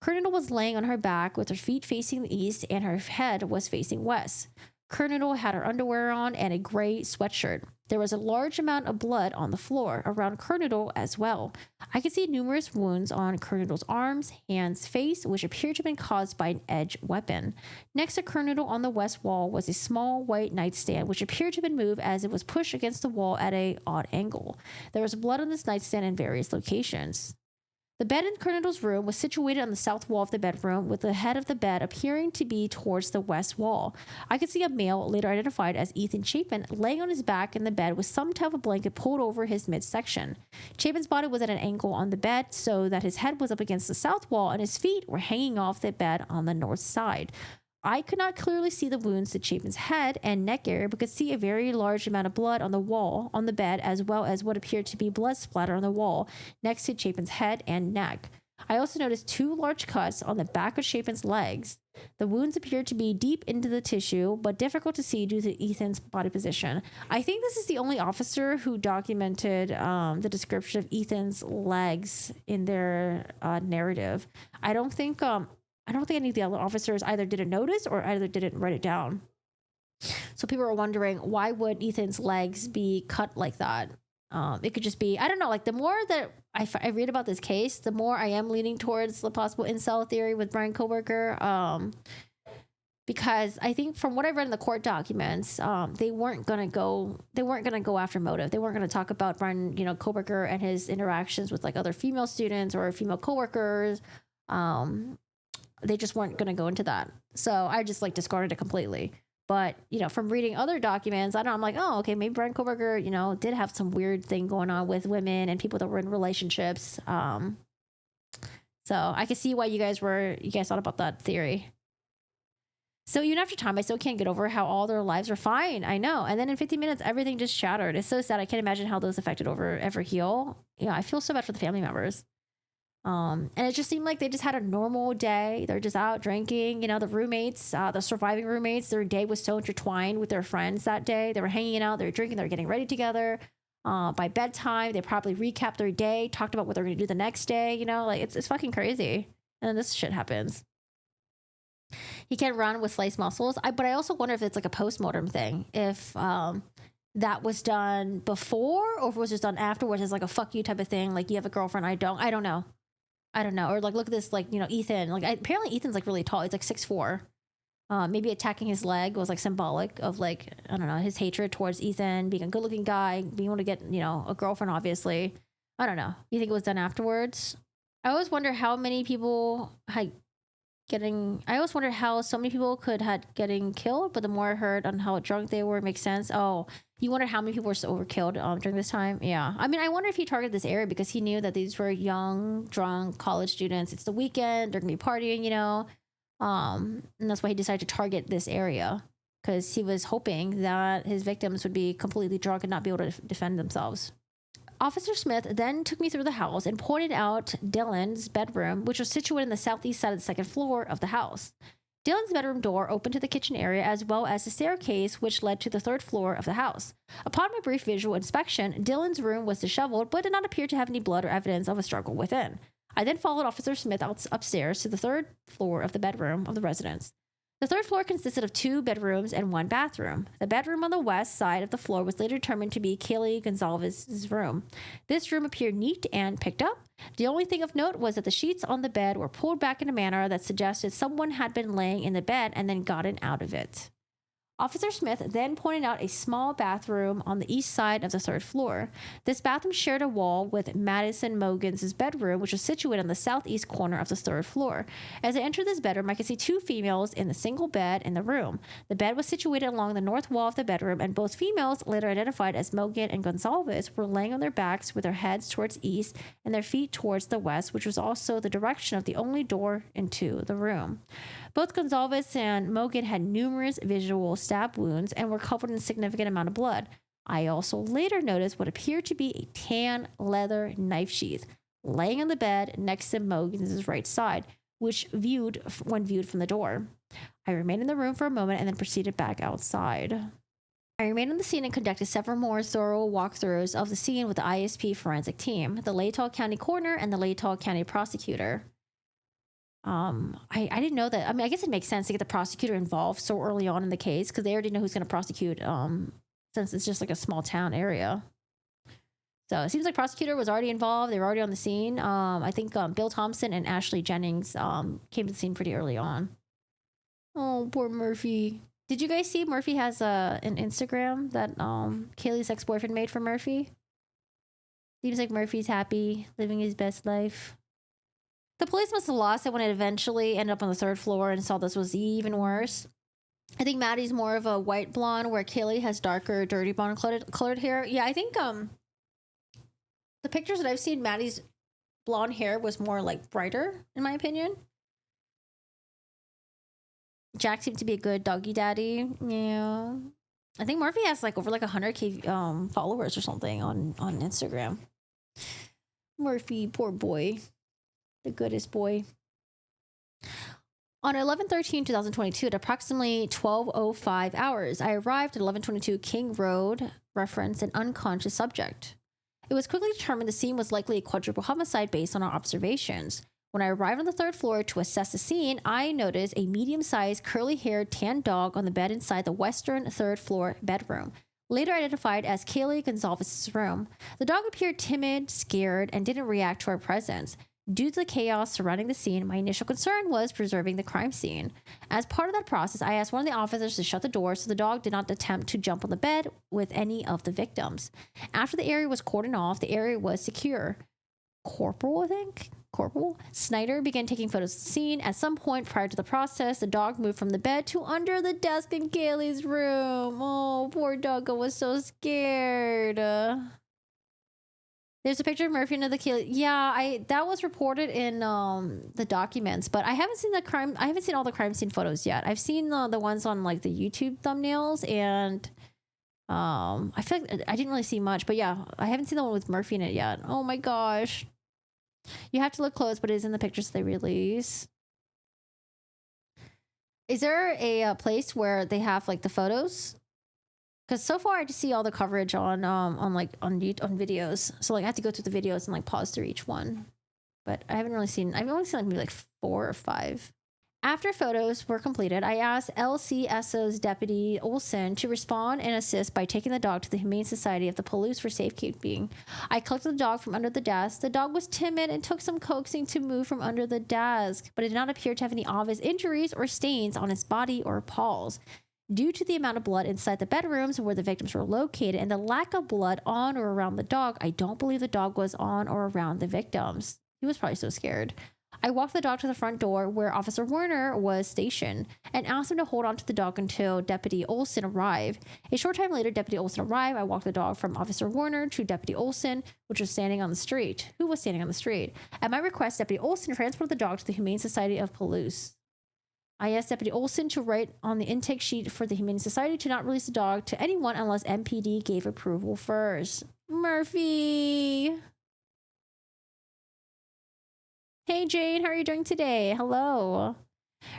Kernodle was laying on her back with her feet facing the east and her head was facing west. Kernodle had her underwear on and a gray sweatshirt. There was a large amount of blood on the floor around Kernodle as well. I could see numerous wounds on Kernodle's arms, hands, face, which appeared to have been caused by an edged weapon. Next to Kernodle on the west wall was a small white nightstand, which appeared to have been moved as it was pushed against the wall at an odd angle. There was blood on this nightstand in various locations. The bed in Kernodle's room was situated on the south wall of the bedroom, with the head of the bed appearing to be towards the west wall. I could see a male, later identified as Ethan Chapin, laying on his back in the bed with some type of blanket pulled over his midsection. Chapin's body was at an angle on the bed so that his head was up against the south wall and his feet were hanging off the bed on the north side. I could not clearly see the wounds to Chapin's head and neck area, but could see a very large amount of blood on the wall, on the bed, as well as what appeared to be blood splatter on the wall next to Chapin's head and neck. I also noticed 2 large cuts on the back of Chapin's legs. The wounds appeared to be deep into the tissue, but difficult to see due to Ethan's body position. I think this is the only officer who documented the description of Ethan's legs in their narrative. I don't think I don't think any of the other officers either didn't notice or either didn't write it down. So people were wondering, why would Ethan's legs be cut like that? It could just be, I don't know, like the more that I read about this case, the more I am leaning towards the possible incel theory with Brian Koberger. Because I think from what I read in the court documents, they weren't gonna go after motive. They weren't gonna talk about Brian, Koberger and his interactions with like other female students or female coworkers. They just weren't gonna go into that. So I just like discarded it completely. But, from reading other documents, I'm like, oh, okay, maybe Brian Koberger, did have some weird thing going on with women and people that were in relationships. So I can see why you guys thought about that theory. So even after time, I still can't get over how all their lives are fine. I know. And then in 15 minutes, everything just shattered. It's so sad. I can't imagine how those affected ever heal. I feel so bad for the family members. And it just seemed like they just had a normal day. They're just out drinking. The roommates, the surviving roommates, their day was so intertwined with their friends that day. They were hanging out, they were drinking, they were getting ready together. By bedtime, they probably recapped their day, talked about what they're going to do the next day. It's fucking crazy. And then this shit happens. He can run with sliced muscles. But I also wonder if it's like a postmortem thing. If that was done before or if it was just done afterwards as like a fuck you type of thing. Like, you have a girlfriend, I don't know. Or like, look at this, like, Ethan, like apparently Ethan's like really tall. He's like 6'4". Maybe attacking his leg was like symbolic of like, I don't know, his hatred towards Ethan, being a good looking guy, being able to get, a girlfriend, obviously. I don't know. You think it was done afterwards? I always wonder how many people I always wondered how so many people could had getting killed, but the more I heard on how drunk they were, it makes sense. Oh, you wonder how many people were overkilled during this time? Yeah. I mean, I wonder if he targeted this area because he knew that these were young, drunk college students. It's the weekend. They're going to be partying, and that's why he decided to target this area because he was hoping that his victims would be completely drunk and not be able to defend themselves. Officer Smith then took me through the house and pointed out Dylan's bedroom, which was situated in the southeast side of the second floor of the house. Dylan's bedroom door opened to the kitchen area as well as the staircase, which led to the third floor of the house. Upon my brief visual inspection, Dylan's room was disheveled but did not appear to have any blood or evidence of a struggle within. I then followed Officer Smith upstairs to the third floor of the bedroom of the residence. The third floor consisted of 2 bedrooms and 1 bathroom. The bedroom on the west side of the floor was later determined to be Kaylee Gonzalez's room. This room appeared neat and picked up. The only thing of note was that the sheets on the bed were pulled back in a manner that suggested someone had been laying in the bed and then gotten out of it. Officer Smith then pointed out a small bathroom on the east side of the third floor. This bathroom shared a wall with Madison Mogan's bedroom, which was situated on the southeast corner of the third floor. As I entered this bedroom, I could see 2 females in the single bed in the room. The bed was situated along the north wall of the bedroom, and both females, later identified as Mogan and Gonzalez, were laying on their backs with their heads towards east and their feet towards the west, which was also the direction of the only door into the room. Both Gonzalez and Mogan had numerous visual stab wounds and were covered in a significant amount of blood. I also later noticed what appeared to be a tan leather knife sheath laying on the bed next to Mogan's right side, which when viewed from the door. I remained in the room for a moment and then proceeded back outside. I remained on the scene and conducted several more thorough walkthroughs of the scene with the ISP forensic team, the Latah County coroner, and the Latah County prosecutor. I didn't know that. I mean, I guess it makes sense to get the prosecutor involved so early on in the case because they already know who's going to prosecute, since it's just like a small town area. So it seems like prosecutor was already involved. They were already on the scene. I think Bill Thompson and Ashley Jennings came to the scene pretty early on. Oh, poor Murphy. Did you guys see Murphy has an Instagram that Kaylee's ex-boyfriend made for Murphy? Seems like Murphy's happy, living his best life. The police must have lost it when it eventually ended up on the third floor and saw this was even worse. I think Maddie's more of a white blonde, where Kaylee has darker, dirty blonde colored hair. Yeah, I think the pictures that I've seen, Maddie's blonde hair was more like brighter, in my opinion. Jack seemed to be a good doggy daddy. Yeah, I think Murphy has like over like 100K followers or something on Instagram. Murphy, poor boy. The goodest boy. On 11/13/2022, at approximately 12:05 hours, I arrived at 1122 King Road, referenced an unconscious subject. It was quickly determined the scene was likely a quadruple homicide based on our observations. When I arrived on the third floor to assess the scene, I noticed a medium-sized, curly-haired tan dog on the bed inside the western third floor bedroom, later identified as Kaylee Gonzalez's room. The dog appeared timid, scared, and didn't react to our presence. Due to the chaos surrounding the scene, my initial concern was preserving the crime scene. As part of that process, I asked one of the officers to shut the door so the dog did not attempt to jump on the bed with any of the victims. After the area was cordoned off, the area was secure. Corporal Snyder began taking photos of the scene. At some point prior to the process, the dog moved from the bed to under the desk in Kaylee's room. Oh, poor doggo was so scared. There's a picture of Murphy under the Kaylee. Yeah, that was reported in the documents, but I haven't seen I haven't seen all the crime scene photos yet. I've seen the ones on like the YouTube thumbnails, and I feel like I didn't really see much, but yeah, I haven't seen the one with Murphy in it yet. Oh my gosh. You have to look close, but it is in the pictures they release. Is there a place where they have like the photos? Because so far I just see all the coverage on videos. So like I have to go through the videos and like pause through each one. But I've only seen like maybe like 4 or 5. After photos were completed, I asked LCSO's Deputy Olson to respond and assist by taking the dog to the Humane Society of the Palouse for safekeeping. I collected the dog from under the desk. The dog was timid and took some coaxing to move from under the desk, but it did not appear to have any obvious injuries or stains on its body or paws. Due to the amount of blood inside the bedrooms where the victims were located and the lack of blood on or around the dog, I don't believe the dog was on or around the victims. He was probably so scared. I walked the dog to the front door where Officer Warner was stationed and asked him to hold on to the dog until Deputy Olson arrived. A short time later, Deputy Olson arrived. I walked the dog from Officer Warner to Deputy Olson, who was standing on the street. At my request, Deputy Olson transported the dog to the Humane Society of Palouse. I asked Deputy Olson to write on the intake sheet for the Humane Society to not release the dog to anyone unless MPD gave approval first. Murphy! Hey Jane, how are you doing today? Hello.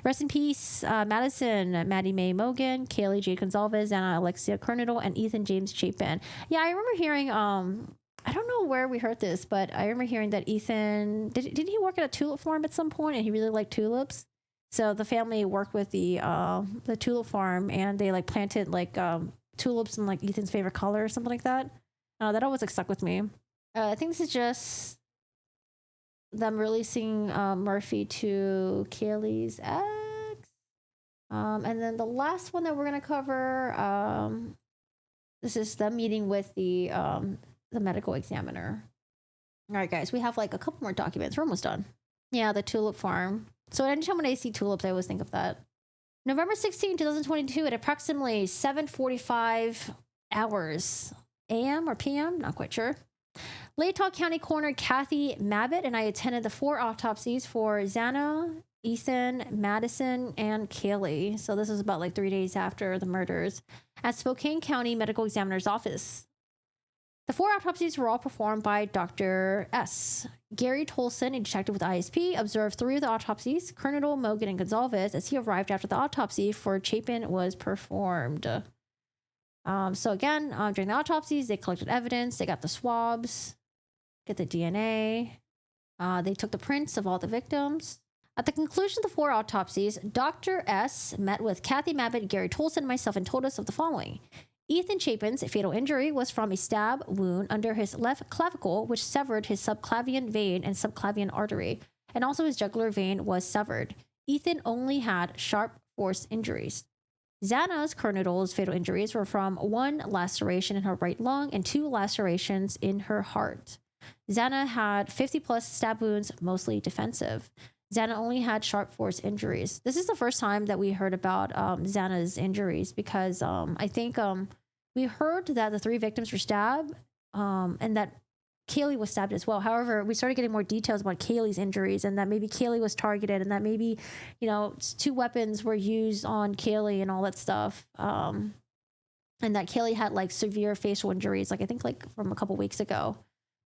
Rest in peace, Madison, Maddie Mae Mogan, Kaylee Jade Gonzalez, Anna Alexia Kernadle, and Ethan James Chapin. Yeah, I remember hearing, I don't know where we heard this, but I remember hearing that Ethan, didn't he work at a tulip farm at some point and he really liked tulips? So the family worked with the tulip farm and they like planted like tulips in like Ethan's favorite color or something like that. That always like stuck with me. I think this is just them releasing Murphy to Kaylee's ex. And then the last one that we're going to cover, this is them meeting with the medical examiner. All right, guys, we have like a couple more documents. We're almost done. Yeah, the tulip farm. So anytime when I see tulips, I always think of that. November 16, 2022 at approximately 7:45 hours a.m. or p.m., not quite sure. Latah County Coroner Kathy Mabbitt and I attended the 4 autopsies for Xana, Ethan, Madison, and Kaylee. So this was about like 3 days after the murders at Spokane County Medical Examiner's Office. The 4 autopsies were all performed by Dr. S. Gary Tolson, a detective with ISP, observed 3 of the autopsies, Kernadle, Mogan, and Gonzalez, as he arrived after the autopsy for Chapin was performed. So again, during the autopsies, they collected evidence, they got the swabs, get the DNA, they took the prints of all the victims. At the conclusion of the 4 autopsies, Dr. S. met with Kathy Mabbitt, Gary Tolson, and myself and told us of the following. Ethan Chapin's fatal injury was from a stab wound under his left clavicle, which severed his subclavian vein and subclavian artery, and also his jugular vein was severed. Ethan only had sharp force injuries. Xana's Kernadle's fatal injuries were from 1 laceration in her right lung and 2 lacerations in her heart. Xana had 50+ stab wounds, mostly defensive. Xana only had sharp force injuries. This is the first time that we heard about Xana's injuries because I think we heard that the 3 victims were stabbed and that Kaylee was stabbed as well. However, we started getting more details about Kaylee's injuries and that maybe Kaylee was targeted and that maybe, 2 weapons were used on Kaylee and all that stuff. And that Kaylee had like severe facial injuries, like I think like from a couple weeks ago.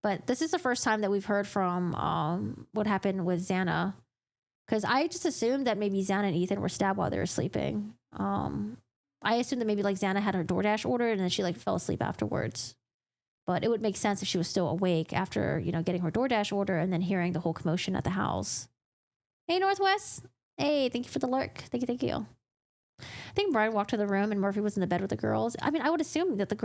But this is the first time that we've heard from what happened with Xana. Because I just assumed that maybe Xana and Ethan were stabbed while they were sleeping. I assumed that maybe like Xana had her DoorDash ordered and then she like fell asleep afterwards. But it would make sense if she was still awake after, getting her DoorDash order and then hearing the whole commotion at the house. Hey, Northwest. Hey, thank you for the lurk. Thank you. I think Brian walked to the room and Murphy was in the bed with the girls. I mean, I would assume that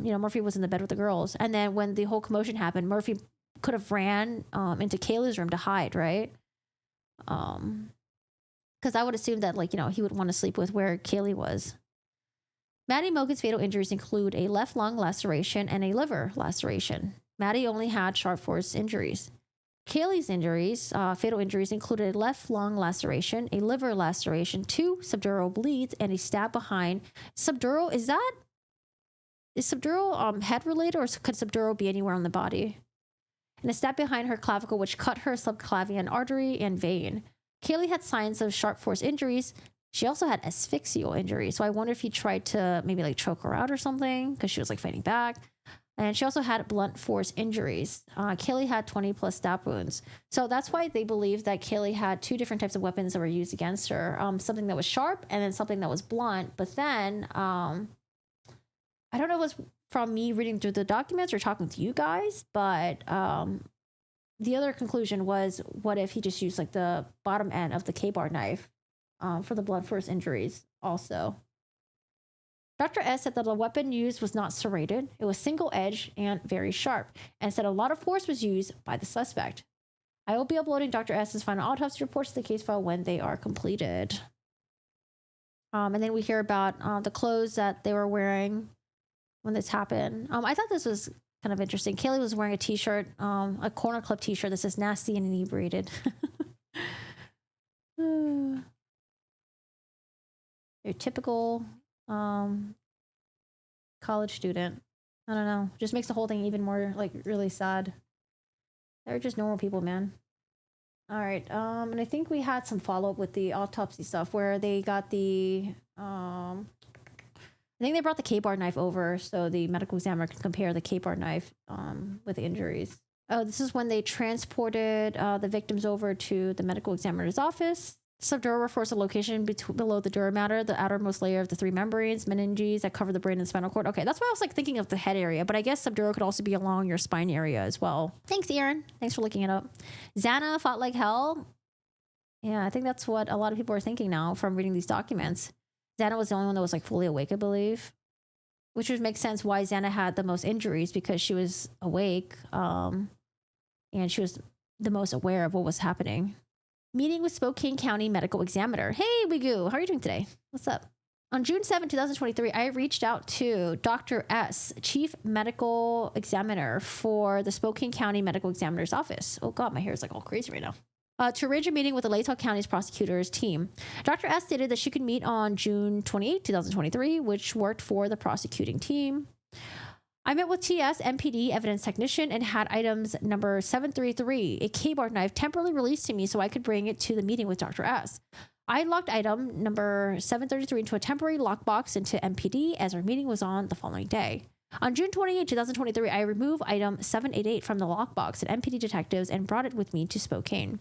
Murphy was in the bed with the girls. And then when the whole commotion happened, Murphy could have ran into Kaylee's room to hide, right? Because I would assume that, like, he would want to sleep with where Kaylee was. Maddie Mogan's fatal injuries include a left lung laceration and a liver laceration. Maddie only had sharp force injuries. Kaylee's injuries, fatal injuries, included a left lung laceration, a liver laceration, 2 subdural bleeds, and a stab behind. Subdural, is subdural head related, or could subdural be anywhere on the body? And a stab behind her clavicle, which cut her subclavian artery and vein. Kaylee had signs of sharp force injuries. She also had asphyxial injuries. So I wonder if he tried to maybe like choke her out or something because she was like fighting back. And she also had blunt force injuries. Kaylee had 20 plus stab wounds. So that's why they believe that Kaylee had 2 different types of weapons that were used against her. Something that was sharp and then something that was blunt. But then, I don't know if it was from me reading through the documents or talking to you guys, but the other conclusion was, what if he just used like the bottom end of the K-bar knife for the blunt force injuries also. Dr. S said that the weapon used was not serrated. It was single-edged and very sharp, and said a lot of force was used by the suspect. I will be uploading Dr. S's final autopsy reports to the case file when they are completed. And then we hear about the clothes that they were wearing when this happened. I thought this was kind of interesting. Kaylee was wearing a t-shirt, a corner clip t-shirt that says nasty and inebriated. Your typical college student. I don't know. Just makes the whole thing even more like really sad. They're just normal people, man. All right. And I think we had some follow-up with the autopsy stuff where they got the I think they brought the K-bar knife over so the medical examiner can compare the K-bar knife with the injuries. Oh, this is when they transported the victims over to the medical examiner's office. Subdural refers to location below the dura mater, the outermost layer of the 3 membranes, meninges that cover the brain and spinal cord. Okay, that's why I was like thinking of the head area, but I guess subdural could also be along your spine area as well. Thanks, Aaron. Thanks for looking it up. Xana fought like hell. Yeah, I think that's what a lot of people are thinking now from reading these documents. Xana was the only one that was like fully awake, I believe, which would make sense why Xana had the most injuries, because she was awake and she was the most aware of what was happening. Meeting with Spokane County Medical Examiner. Hey, Wigu, how are you doing today? What's up? On June 7, 2023, I reached out to Dr. S, Chief Medical Examiner for the Spokane County Medical Examiner's Office. Oh God, my hair is like all crazy right now. To arrange a meeting with the Latah County's prosecutor's team. Dr. S stated that she could meet on June 28, 2023, which worked for the prosecuting team. I met with TS, MPD, evidence technician, and had items number 733, a K-bar knife, temporarily released to me so I could bring it to the meeting with Dr. S. I locked item number 733 into a temporary lockbox into MPD as our meeting was on the following day. On June 28, 2023, I removed item 788 from the lockbox at MPD detectives and brought it with me to Spokane.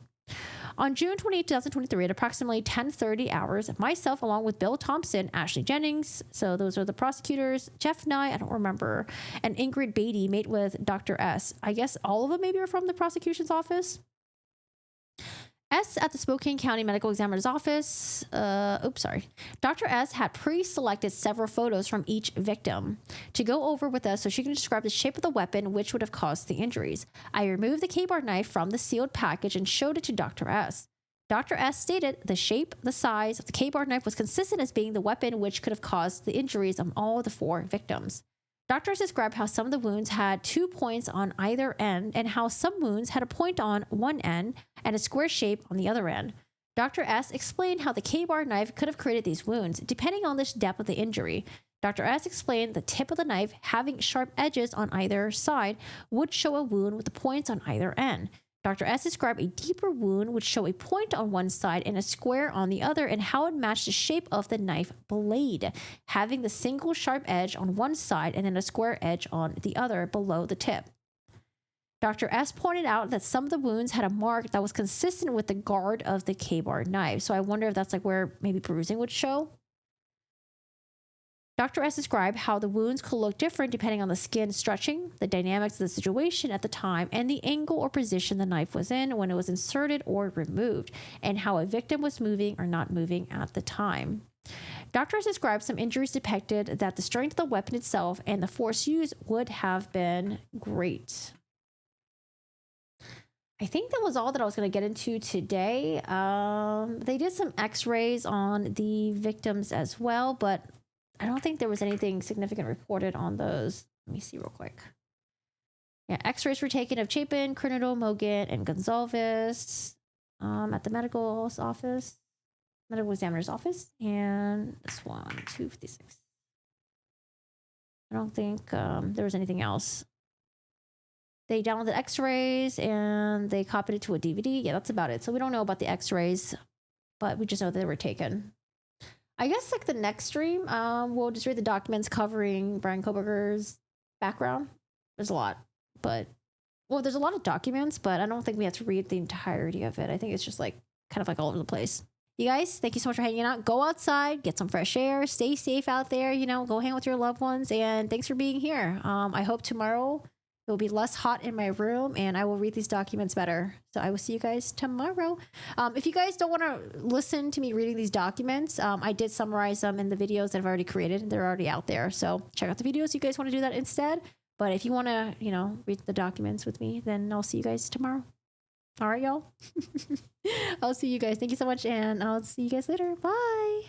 On June 28, 2023, at approximately 10:30 hours, myself, along with Bill Thompson, Ashley Jennings, so those are the prosecutors, Jeff Nye, I don't remember, and Ingrid Beatty met with Dr. S. I guess all of them maybe are from the prosecution's office. S at the Spokane County Medical Examiner's Office. Dr. S had pre-selected several photos from each victim to go over with us so she can describe the shape of the weapon which would have caused the injuries. I removed the K-bar knife from the sealed package and showed it to Dr. S. Dr. S stated the shape, the size of the K-bar knife was consistent as being the weapon which could have caused the injuries of all the 4 victims. Doctors described how some of the wounds had 2 points on either end and how some wounds had a point on one end and a square shape on the other end. Dr. S explained how the K-bar knife could have created these wounds, depending on the depth of the injury. Dr. S explained the tip of the knife, having sharp edges on either side, would show a wound with the points on either end. Dr. S described a deeper wound would show a point on one side and a square on the other, and how it matched the shape of the knife blade, having the single sharp edge on one side and then a square edge on the other below the tip. Dr. S pointed out that some of the wounds had a mark that was consistent with the guard of the K-bar knife. So I wonder if that's like where maybe bruising would show. Dr. S described how the wounds could look different depending on the skin stretching, the dynamics of the situation at the time, and the angle or position the knife was in when it was inserted or removed, and how a victim was moving or not moving at the time. Doctors described some injuries depicted that the strength of the weapon itself and the force used would have been great. I think that was all that I was going to get into today. They did some x-rays on the victims as well, but I don't think there was anything significant reported on those. Let me see real quick. Yeah, x-rays were taken of Chapin, Coronado, Mogan, and Gonzalez at the medical examiner's office. And this one, 256. I don't think there was anything else. They downloaded x-rays and they copied it to a DVD. Yeah, that's about it. So we don't know about the x-rays, but we just know that they were taken. I guess like the next stream, we'll just read the documents covering Brian Koberger's background. There's a lot, but there's a lot of documents, but I don't think we have to read the entirety of it. I think it's just like kind of like all over the place. You guys, thank you so much for hanging out. Go outside, get some fresh air, stay safe out there, go hang with your loved ones, and thanks for being here. I hope tomorrow it will be less hot in my room and I will read these documents better. So I will see you guys tomorrow. If you guys don't want to listen to me reading these documents, I did summarize them in the videos that I've already created. They're already out there. So check out the videos if you guys want to do that instead. But if you want to, read the documents with me, then I'll see you guys tomorrow. All right, y'all. I'll see you guys. Thank you so much. And I'll see you guys later. Bye.